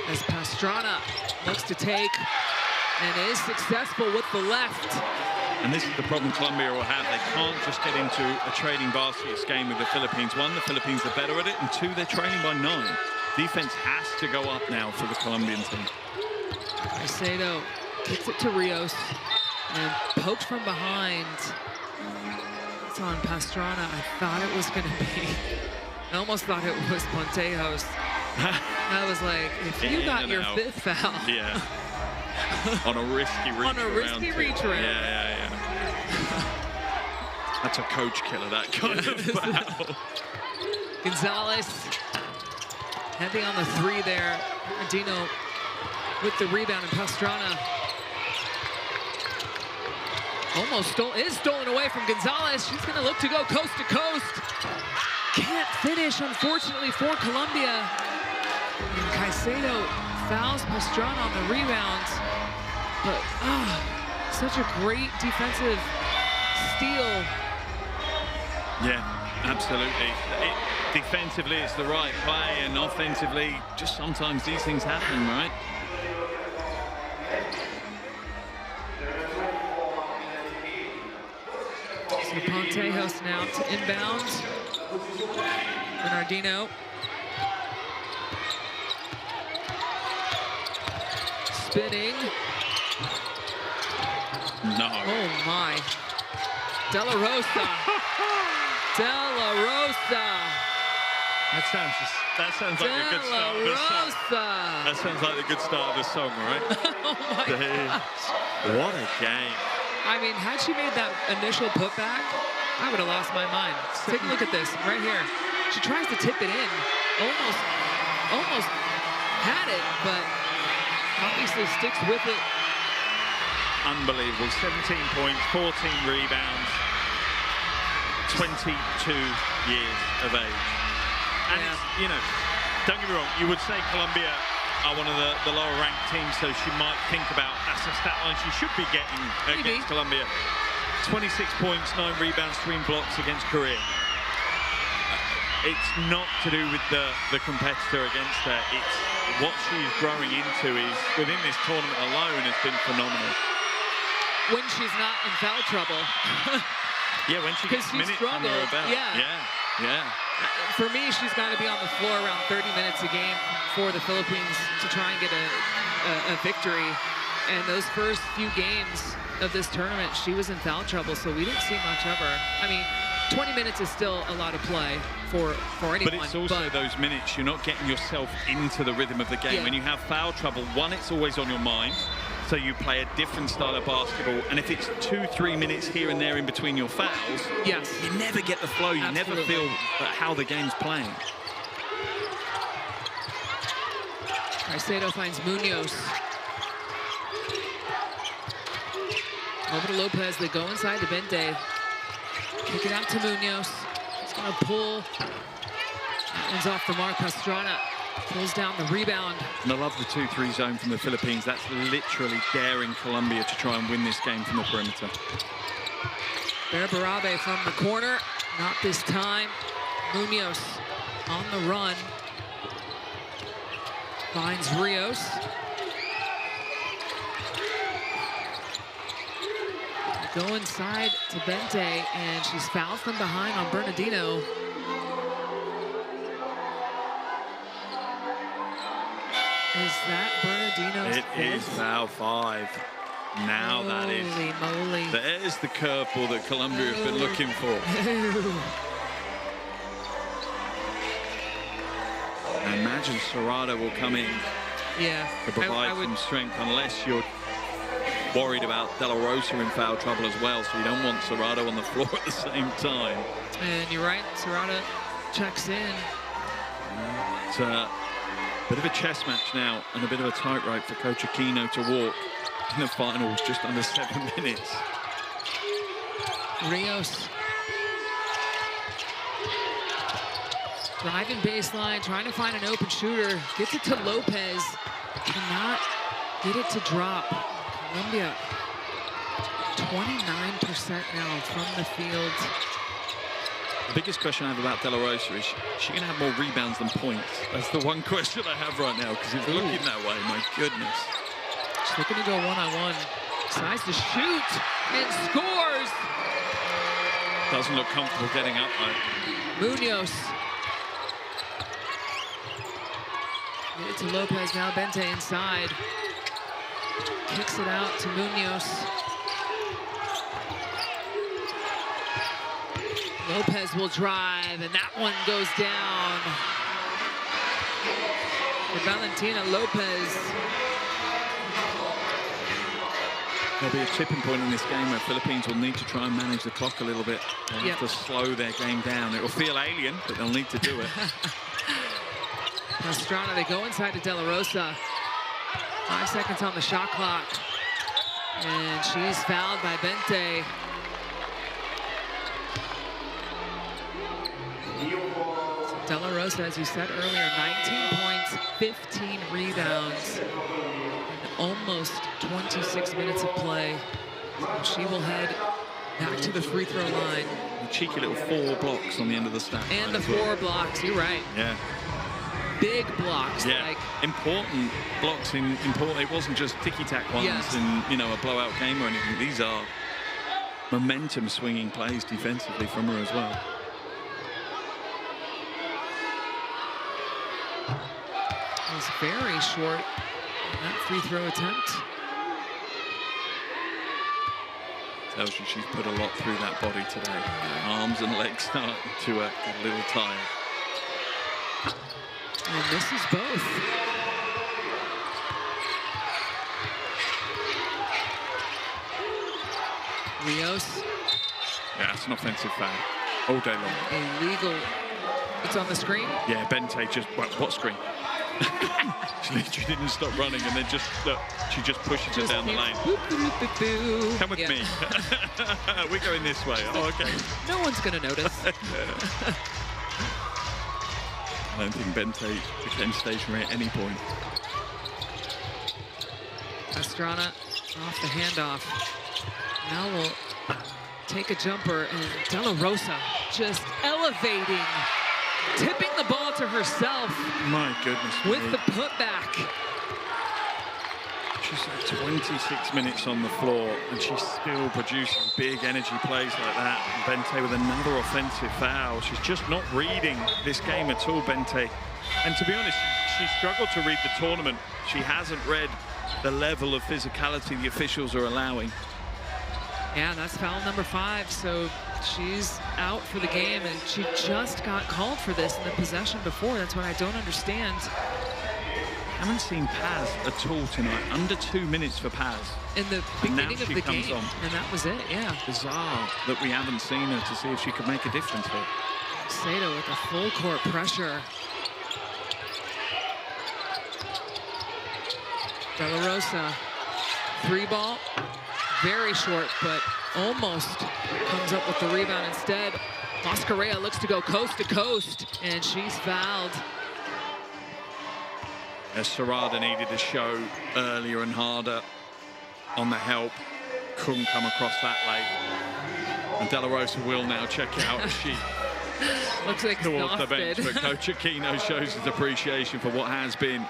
as Pastrana looks to take and is successful with the left. And this is the problem Colombia will have. They can't just get into a trading baskets game with the Philippines. 1, the Philippines are better at it, and 2, they're trailing by 9. Defense has to go up now for the Colombian team. Caicedo kicks it to Rios and poked from behind. It's on Pastrana. I thought it was going to be, I almost thought it was Pontejos. I was like, if you got your 5th foul. Yeah. On a risky reach on a risky reach around. Yeah. That's a coach killer, that kind of foul. Gonzalez heavy on the 3 there. Dino with the rebound, and Pastrana almost stolen away from Gonzalez. She's going to look to go coast to coast. Can't finish, unfortunately, for Colombia. And Caicedo fouls Pastrana on the rebound. But, such a great defensive steal. Yeah, absolutely. Defensively, it's the right play, and offensively, just sometimes these things happen, right? So Pontejos now to inbound. Bernardino. Spinning. No. Oh my. De La Rosa. De La Rosa. That sounds like a good start of a song. That sounds like the good start of a song, right? Oh my gosh. What a game. I mean, had she made that initial putback, I would have lost my mind. Take a look at this right here. She tries to tip it in. Almost had it, but obviously sticks with it. Unbelievable. 17 points, 14 rebounds, 22 years of age. And, you know, don't get me wrong, you would say Colombia are one of the lower ranked teams, so she might think about that's a stat line she should be getting against Colombia. 26 points, 9 rebounds, 3 blocks against Korea. It's not to do with the competitor against her. It's what she's growing into is, within this tournament alone, has been phenomenal. When she's not in foul trouble. Yeah, when she gets minutes under her belt. Yeah. For me, she's got to be on the floor around 30 minutes a game for the Philippines to try and get a victory. And those first few games of this tournament, she was in foul trouble, so we didn't see much of her. I mean, 20 minutes is still a lot of play for anyone. But it's also those minutes, you're not getting yourself into the rhythm of the game. When you have foul trouble, 1, it's always on your mind. So you play a different style of basketball, and if it's 2-3 minutes here and there in between your fouls, yes, you never get the flow. You Absolutely. never feel how the game's playing. Caicedo finds Munoz. Over to Lopez. They go inside to Bente. Kick it out to Munoz. He's going to pull. That one's off the mark. Pastrana pulls down the rebound. And I love the 2-3 zone from the Philippines. That's literally daring Colombia to try and win this game from the perimeter. Barabe from the corner. Not this time. Munoz on the run. Finds Rios. They go inside to Bente, and she's fouled from behind on Bernardino. Is that Bernardino's It is foul 5. Now that is. Holy moly. There's the curveball that Colombia have been looking for. I imagine Serrata will come in to provide some strength, unless you're worried about De La Rosa in foul trouble as well, so you don't want Serrata on the floor at the same time. And you're right, Serrata checks in. It's a bit of a chess match now, and a bit of a tightrope for Coach Aquino to walk in the finals, just under 7 minutes. Rios. Driving baseline, trying to find an open shooter. Gets it to Lopez. Cannot get it to drop. Colombia, 29% now from the field. The biggest question I have about De La Rosa is she going to have more rebounds than points? That's the one question I have right now, because it's looking that way, my goodness. She's looking to go one-on-one. Decides to shoot and scores. Doesn't look comfortable getting up, though. Munoz. Get it to Lopez now. Bente inside. Kicks it out to Munoz. Lopez will drive, and that one goes down. For Valentina Lopez. There'll be a tipping point in this game where Philippines will need to try and manage the clock a little bit. They'll have to slow their game down. It will feel alien, but they'll need to do it. Pastrana, they go inside to De La Rosa. 5 seconds on the shot clock. And she's fouled by Bente. So De La Rosa, as you said earlier, 19 points, 15 rebounds, and almost 26 minutes of play. So she will head back to the free throw line. The cheeky little 4 blocks on the end of the stat. And the 4 blocks, you're right. Yeah. Big blocks. Yeah, like important blocks. It wasn't just ticky-tack ones and, you know, a blowout game or anything. These are momentum swinging plays defensively from her as well. It was very short on that free throw attempt. Tells you she's put a lot through that body today. Arms and legs starting to get a little tired. And misses both. Rios. Yeah, it's an offensive foul all day long. Illegal. It's on the screen? Yeah, Bente just, what screen? She literally didn't stop running, and then she just pushes it down the lane. Come with me. We're going this way. Oh, okay. No one's going to notice. I don't think Bente became stationary at any point. Pastrana off the handoff. Now we'll take a jumper, and De La Rosa just elevating, tipping the ball to herself. My goodness. With the putback. She's had 26 minutes on the floor, and she's still producing big energy plays like that. And Bente with another offensive foul. She's just not reading this game at all, Bente. And to be honest, she struggled to read the tournament. She hasn't read the level of physicality the officials are allowing. Yeah, that's foul number 5. So she's out for the game, and she just got called for this in the possession before. That's what I don't understand. Haven't seen Paz at all tonight. Under 2 minutes for Paz. In the beginning of the game, on. and that was it, yeah. Bizarre that we haven't seen her to see if she could make a difference here. Sato with the full court pressure. De La Rosa, 3-ball, very short, but almost comes up with the rebound instead. Mascarella looks to go coast to coast, and she's fouled. As Serrada needed to show earlier and harder on the help, couldn't come across that late. And De La Rosa will now check it out as she looks like towards the bench. But Coach Aquino shows his appreciation for what has been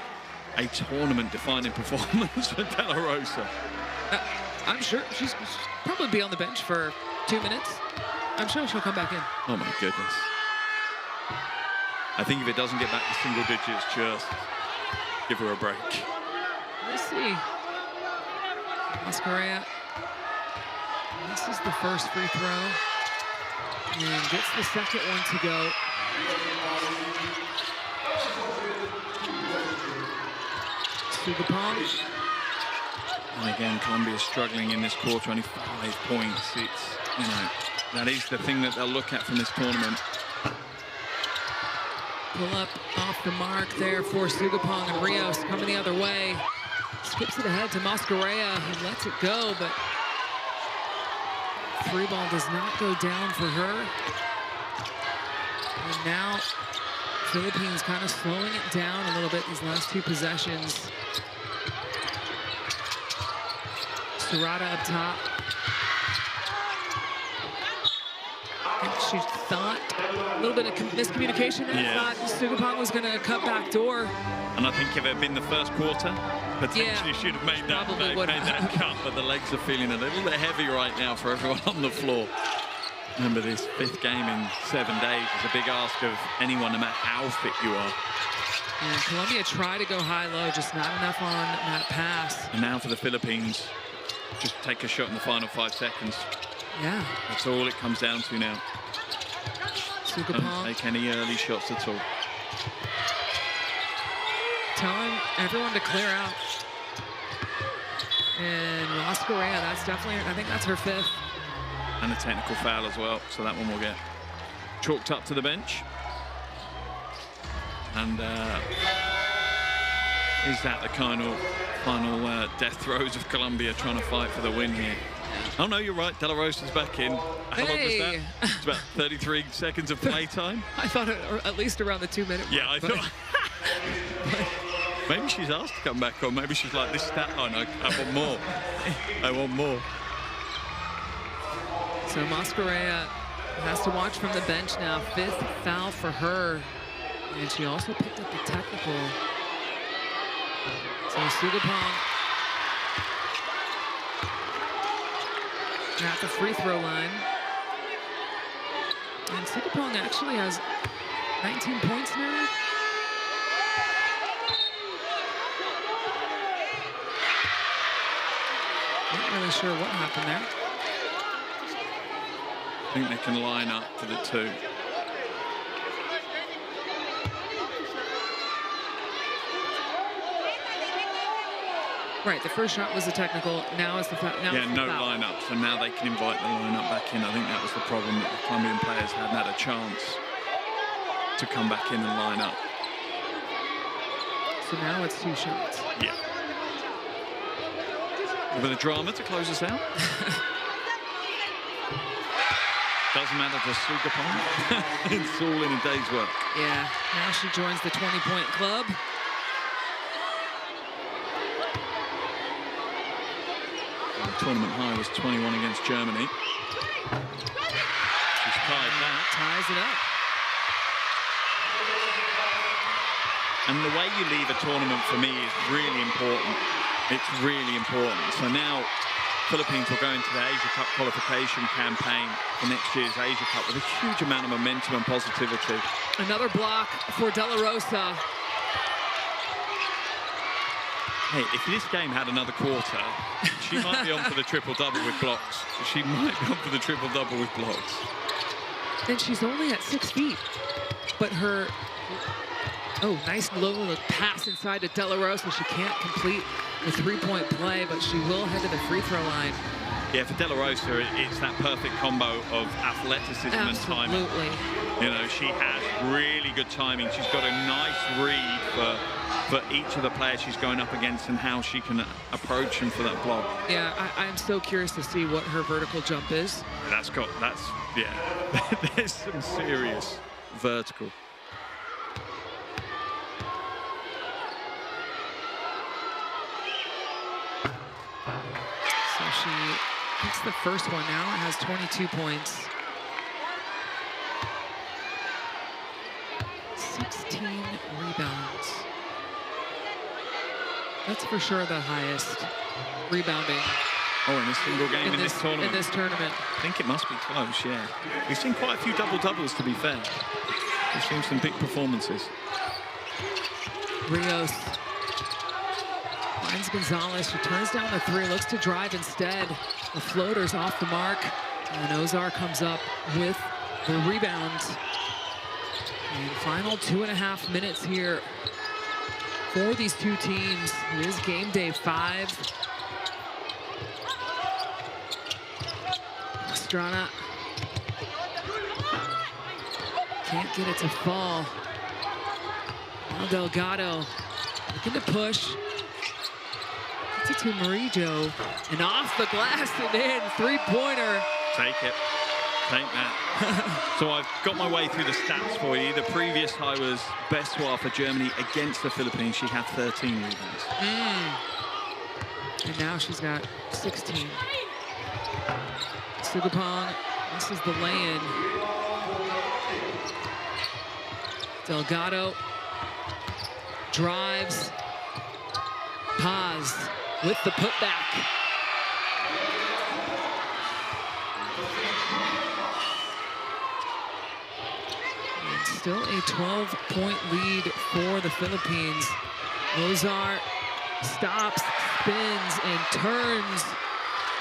a tournament-defining performance for De La Rosa. I'm sure she's probably be on the bench for 2 minutes. I'm sure she'll come back in. Oh my goodness. I think if it doesn't get back to single digits, just give her a break. Let's see. Mascarella. This is the first free throw. And gets the second one to go. Sugapong. And again, Colombia struggling in this quarter, only 5 points. It's, you know, that is the thing that they'll look at from this tournament. Pull up off the mark there for Sugapong, and Rios coming the other way. Skips it ahead to Mascarella, who lets it go, but 3-ball does not go down for her. And now Philippines kind of slowing it down a little bit these last 2 possessions. Serrada up top. I think she thought a little bit of miscommunication there. Yeah. Thought Sugapong was going to cut back door. And I think if it had been the first quarter, potentially should have made that cut, but the legs are feeling a little bit heavy right now for everyone on the floor. Remember, this 5th game in 7 days is a big ask of anyone, no matter how fit you are. Yeah, Colombia tried to go high-low, just not enough on that pass. And now for the Philippines, just take a shot in the final 5 seconds. Yeah. That's all it comes down to now. Sugapong. Don't take any early shots at all. Telling everyone to clear out. And Mascarella, that's definitely, I think that's her 5th. And a technical foul as well, so that one will get chalked up to the bench. And is that the kind of final death throes of Colombia trying to fight for the win here? Oh no, you're right, De La Rosa's back in. How long was that? It's about 33 seconds of play time. I thought at least around the 2-minute mark. Yeah, I thought. Maybe she's asked to come back on. Maybe she's like, this stat line, I want more. I want more. So Mascarella has to watch from the bench now. 5th foul for her. And she also picked up the technical. So Sugapong at the free throw line. And Sugapong actually has 19 points now. Not really sure what happened there. I think they can line up for the 2. Right, the first shot was a technical, now it's the foul. Yeah, no lineup, so now they can invite the lineup back in. I think that was the problem, that the Colombian players hadn't had a chance to come back in and line up. So now it's 2 shots. Yeah. A bit of drama to close us out. Doesn't matter to Sugapong. It's all in a day's work. Yeah, now she joins the 20-point club. The tournament high was 21 against Germany. She's tied that. Ties it up. And the way you leave a tournament for me is really important. It's really important. So now Philippines will go into the Asia Cup qualification campaign for next year's Asia Cup with a huge amount of momentum and positivity. Another block for De La Rosa. Hey, if this game had another quarter, she might be on for the triple-double with blocks. She might be on for the triple-double with blocks. And she's only at 6 feet. But her Oh, nice low pass inside to De La Rosa. She can't complete the three-point play, but she will head to the free throw line. Yeah, for De La Rosa, it's that perfect combo of athleticism and timing. Absolutely. You know, she has really good timing. She's got a nice read for each of the players she's going up against and how she can approach them for that block. Yeah, I'm so curious to see what her vertical jump is. Yeah, there's some serious vertical. So she gets the first one now. It has 22 points. 16 rebounds. That's for sure the highest rebounding. Oh, in a single game in this tournament? In this tournament. I think it must be close, yeah. We've seen quite a few double-doubles, to be fair. We've seen some big performances. Rios finds Gonzalez. She turns down the three, looks to drive instead. The floater's off the mark, and Ozar comes up with the rebound. And final 2.5 minutes here for these two teams. It is game day 5. Estrada can't get it to fall. Now Delgado looking to push. Gets it to Murillo, and off the glass and in, three-pointer. Take it. Take that. So I've got my way through the stats for you. The previous high was Bessoir for Germany against the Philippines. She had 13 rebounds. And now she's got 16. Sugapong, this is the lay-in. Delgado drives. Paz with the putback. And still a 12-point lead for the Philippines. Ozar stops, spins, and turns,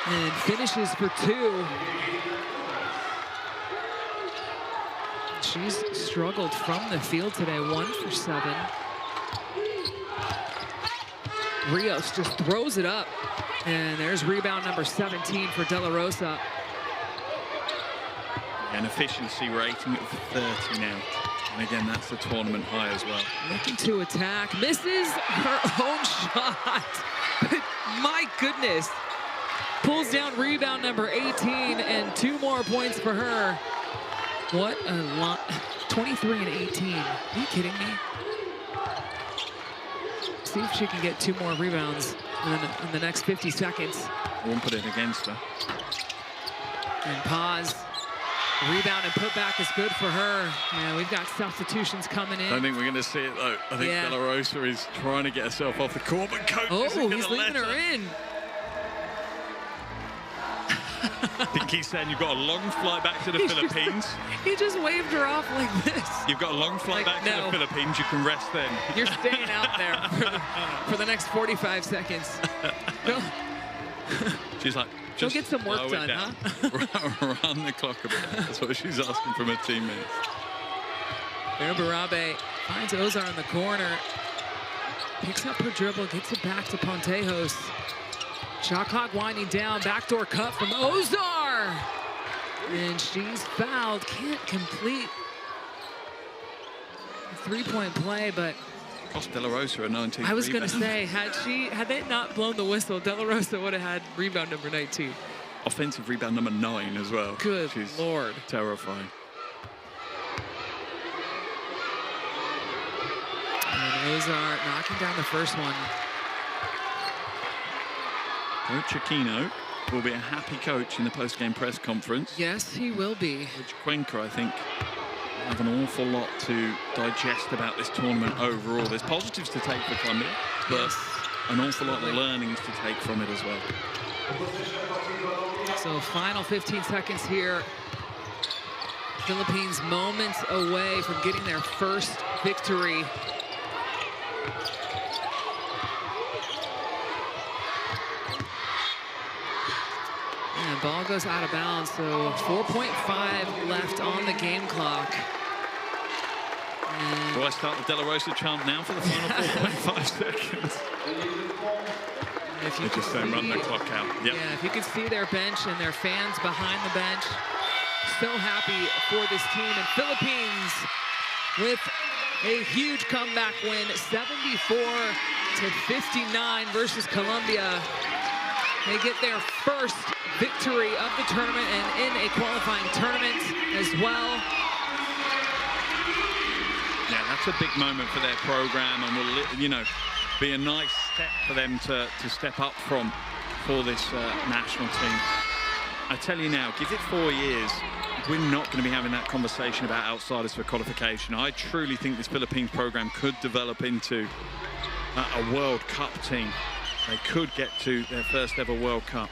and finishes for 2. She's struggled from the field today, 1 for 7. Rios just throws it up, and there's rebound number 17 for De La Rosa. An efficiency rating of 30 now. And again, that's the tournament high as well. Looking to attack, misses her own shot. My goodness. Pulls down rebound number 18, and 2 more points for her. What a lot. 23 and 18. Are you kidding me? See if she can get 2 more rebounds in the next 50 seconds. I won't put it against her. And Paz. Rebound and putback is good for her. Yeah, we've got substitutions coming in. I don't think we're going to see it, though. I think De La Rosa is trying to get herself off the court, but coach isn't he's leaving her in. I think he's saying you've got a long flight back to the Philippines. He just waved her off like this. You've got a long flight back to the Philippines. You can rest then. You're staying out there for the next 45 seconds. No. She's like, just go get some work done, huh? Run the clock a bit. That's what she's asking from her teammates. Barabe finds Ozar in the corner. Picks up her dribble, gets it back to Pontejos. Shot clock winding down, backdoor cut from Ozar. And she's fouled, can't complete a three-point play, but cost De La Rosa a 19. I was going to say, had they not blown the whistle, De La Rosa would have had rebound number 19. Offensive rebound number 9 as well. Good Lord. Terrifying. And Ozar knocking down the first one. Coach Aquino will be a happy coach in the post-game press conference. Yes, he will be. Coach Cuenca, I think, have an awful lot to digest about this tournament overall. There's positives to take for Colombia, but an awful lot of learnings to take from it as well. So final 15 seconds here. Philippines moments away from getting their first victory. And ball goes out of bounds, so 4.5 left on the game clock. And Do I start the De La Rosa chant now for the final 4.5 seconds? If you just don't run the clock out. Yep. Yeah, if you can see their bench and their fans behind the bench, so happy for this team. And Philippines with a huge comeback win, 74-59 versus Colombia. They get their first victory of the tournament and in a qualifying tournament as well. Yeah, that's a big moment for their program, and will, you know, be a nice step for them to step up from for this national team. I tell you now, give it 4 years, we're not going to be having that conversation about outsiders for qualification. I truly think this Philippines program could develop into a World Cup team. They could get to their first ever World Cup.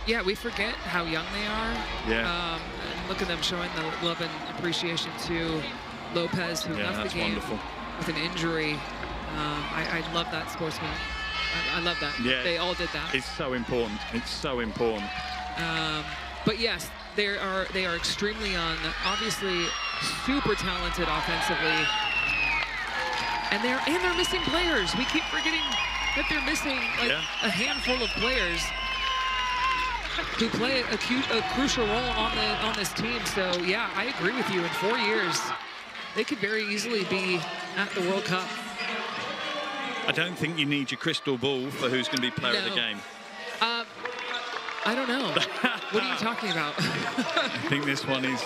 Yeah, we forget how young they are. Yeah. And look at them showing the love and appreciation to Lopez, who left the game with an injury. I love that sportsman. I love that. Yeah, they all did that. It's so important. It's so important. But yes, they are extremely young. Obviously, super talented offensively, and they're missing players. We keep forgetting that they're missing like a handful of players who play a crucial role on this team. So yeah, I agree with you. In 4 years, they could very easily be at the World Cup. I don't think you need your crystal ball for who's going to be player of the game. I don't know. What are you talking about? I think this one is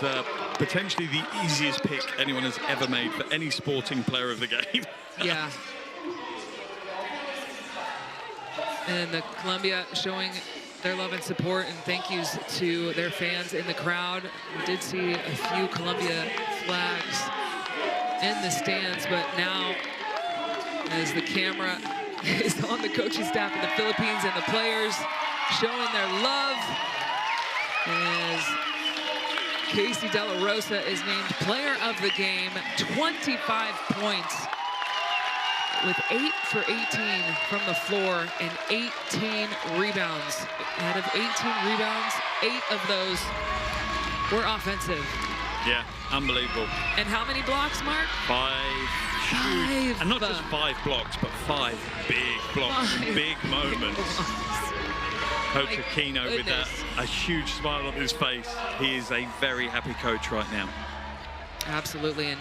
potentially the easiest pick anyone has ever made for any sporting player of the game. Yeah. And the Colombia showing their love and support and thank yous to their fans in the crowd. We did see a few Colombia flags in the stands, but now as the camera is on the coaching staff of the Philippines and the players showing their love, as Casey De La Rosa is named player of the game, 25 points with 8 for 18 from the floor and 18 rebounds. Out of 18 rebounds, 8 of those were offensive. Yeah, unbelievable. And how many blocks, Mark? 5. 5. And not just 5 blocks, but 5 big blocks and big moments. Coach Aquino with a huge smile on his face. He is a very happy coach right now. Absolutely. And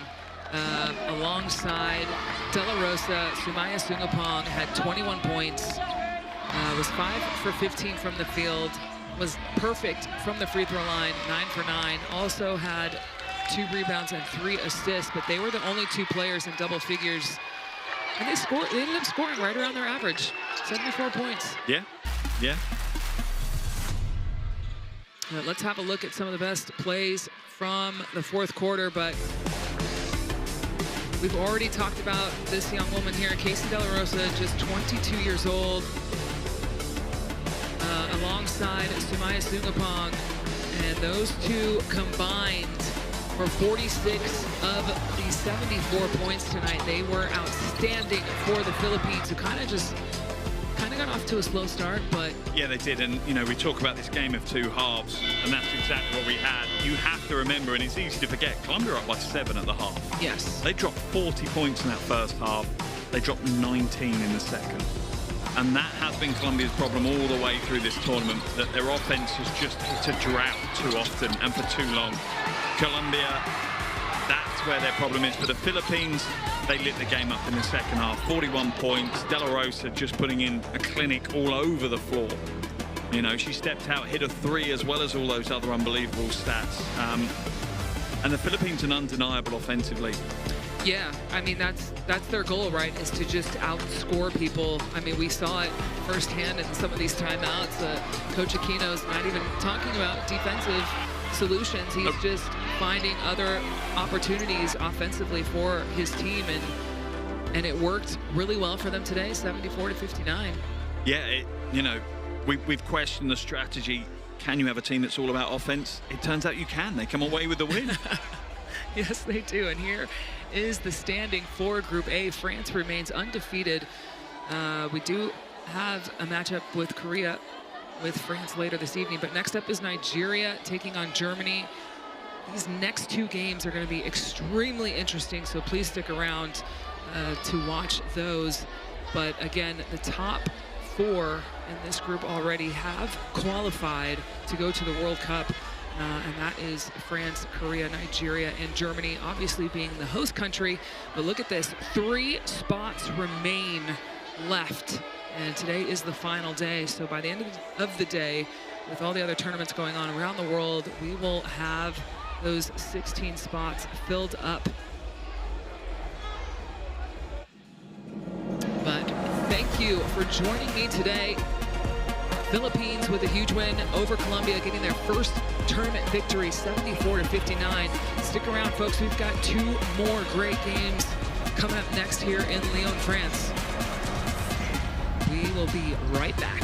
alongside De La Rosa, Sumaya Sungapong had 21 points, was 5 for 15 from the field, was perfect from the free throw line, 9 for 9, also had 2 rebounds and 3 assists, but they were the only 2 players in double figures. And they ended up scoring right around their average, 74 points. Yeah, yeah. Let's have a look at some of the best plays from the fourth quarter, but we've already talked about this young woman here, Casey De La Rosa, just 22 years old, alongside Sumaya Sungapong, and those two combined for 46 of the 74 points tonight. They were outstanding for the Philippines, who kind of got off to a slow start, but yeah, they did. And you know, we talk about this game of 2 halves, and that's exactly what we had. You have to remember, and it's easy to forget, Colombia are up by 7 at the half. Yes. They dropped 40 points in that first half. They dropped 19 in the second. And that has been Colombia's problem all the way through this tournament, that their offense has just hit a drought too often and for too long. Colombia, that's where their problem is. For the Philippines, they lit the game up in the second half. 41 points. De La Rosa just putting in a clinic all over the floor. You know, she stepped out, hit a 3, as well as all those other unbelievable stats. And the Philippines are undeniable offensively. Yeah, I mean, that's their goal, right, is to just outscore people. I mean, we saw it firsthand in some of these timeouts. Coach Aquino's not even talking about defensive solutions. He's just finding other opportunities offensively for his team, and it worked really well for them today, 74-59. Yeah, you know, we've questioned the strategy. Can you have a team that's all about offense? It turns out you can. They come away with the win. Yes, they do. And here is the standing for Group A. France remains undefeated. We do have a matchup with Korea with France later this evening, but next up is Nigeria taking on Germany. these next 2 games are going to be extremely interesting, so please stick around to watch those. But again, the top 4 in this group already have qualified to go to the World Cup, and that is France, Korea, Nigeria, and Germany, obviously being the host country. But look at this, 3 spots remain left, and today is the final day. So by the end of the day, with all the other tournaments going on around the world, we will have those 16 spots filled up. But thank you for joining me today. Philippines with a huge win over Colombia, getting their first tournament victory, 74-59. Stick around, folks. We've got 2 more great games coming up next here in Lyon, France. We will be right back.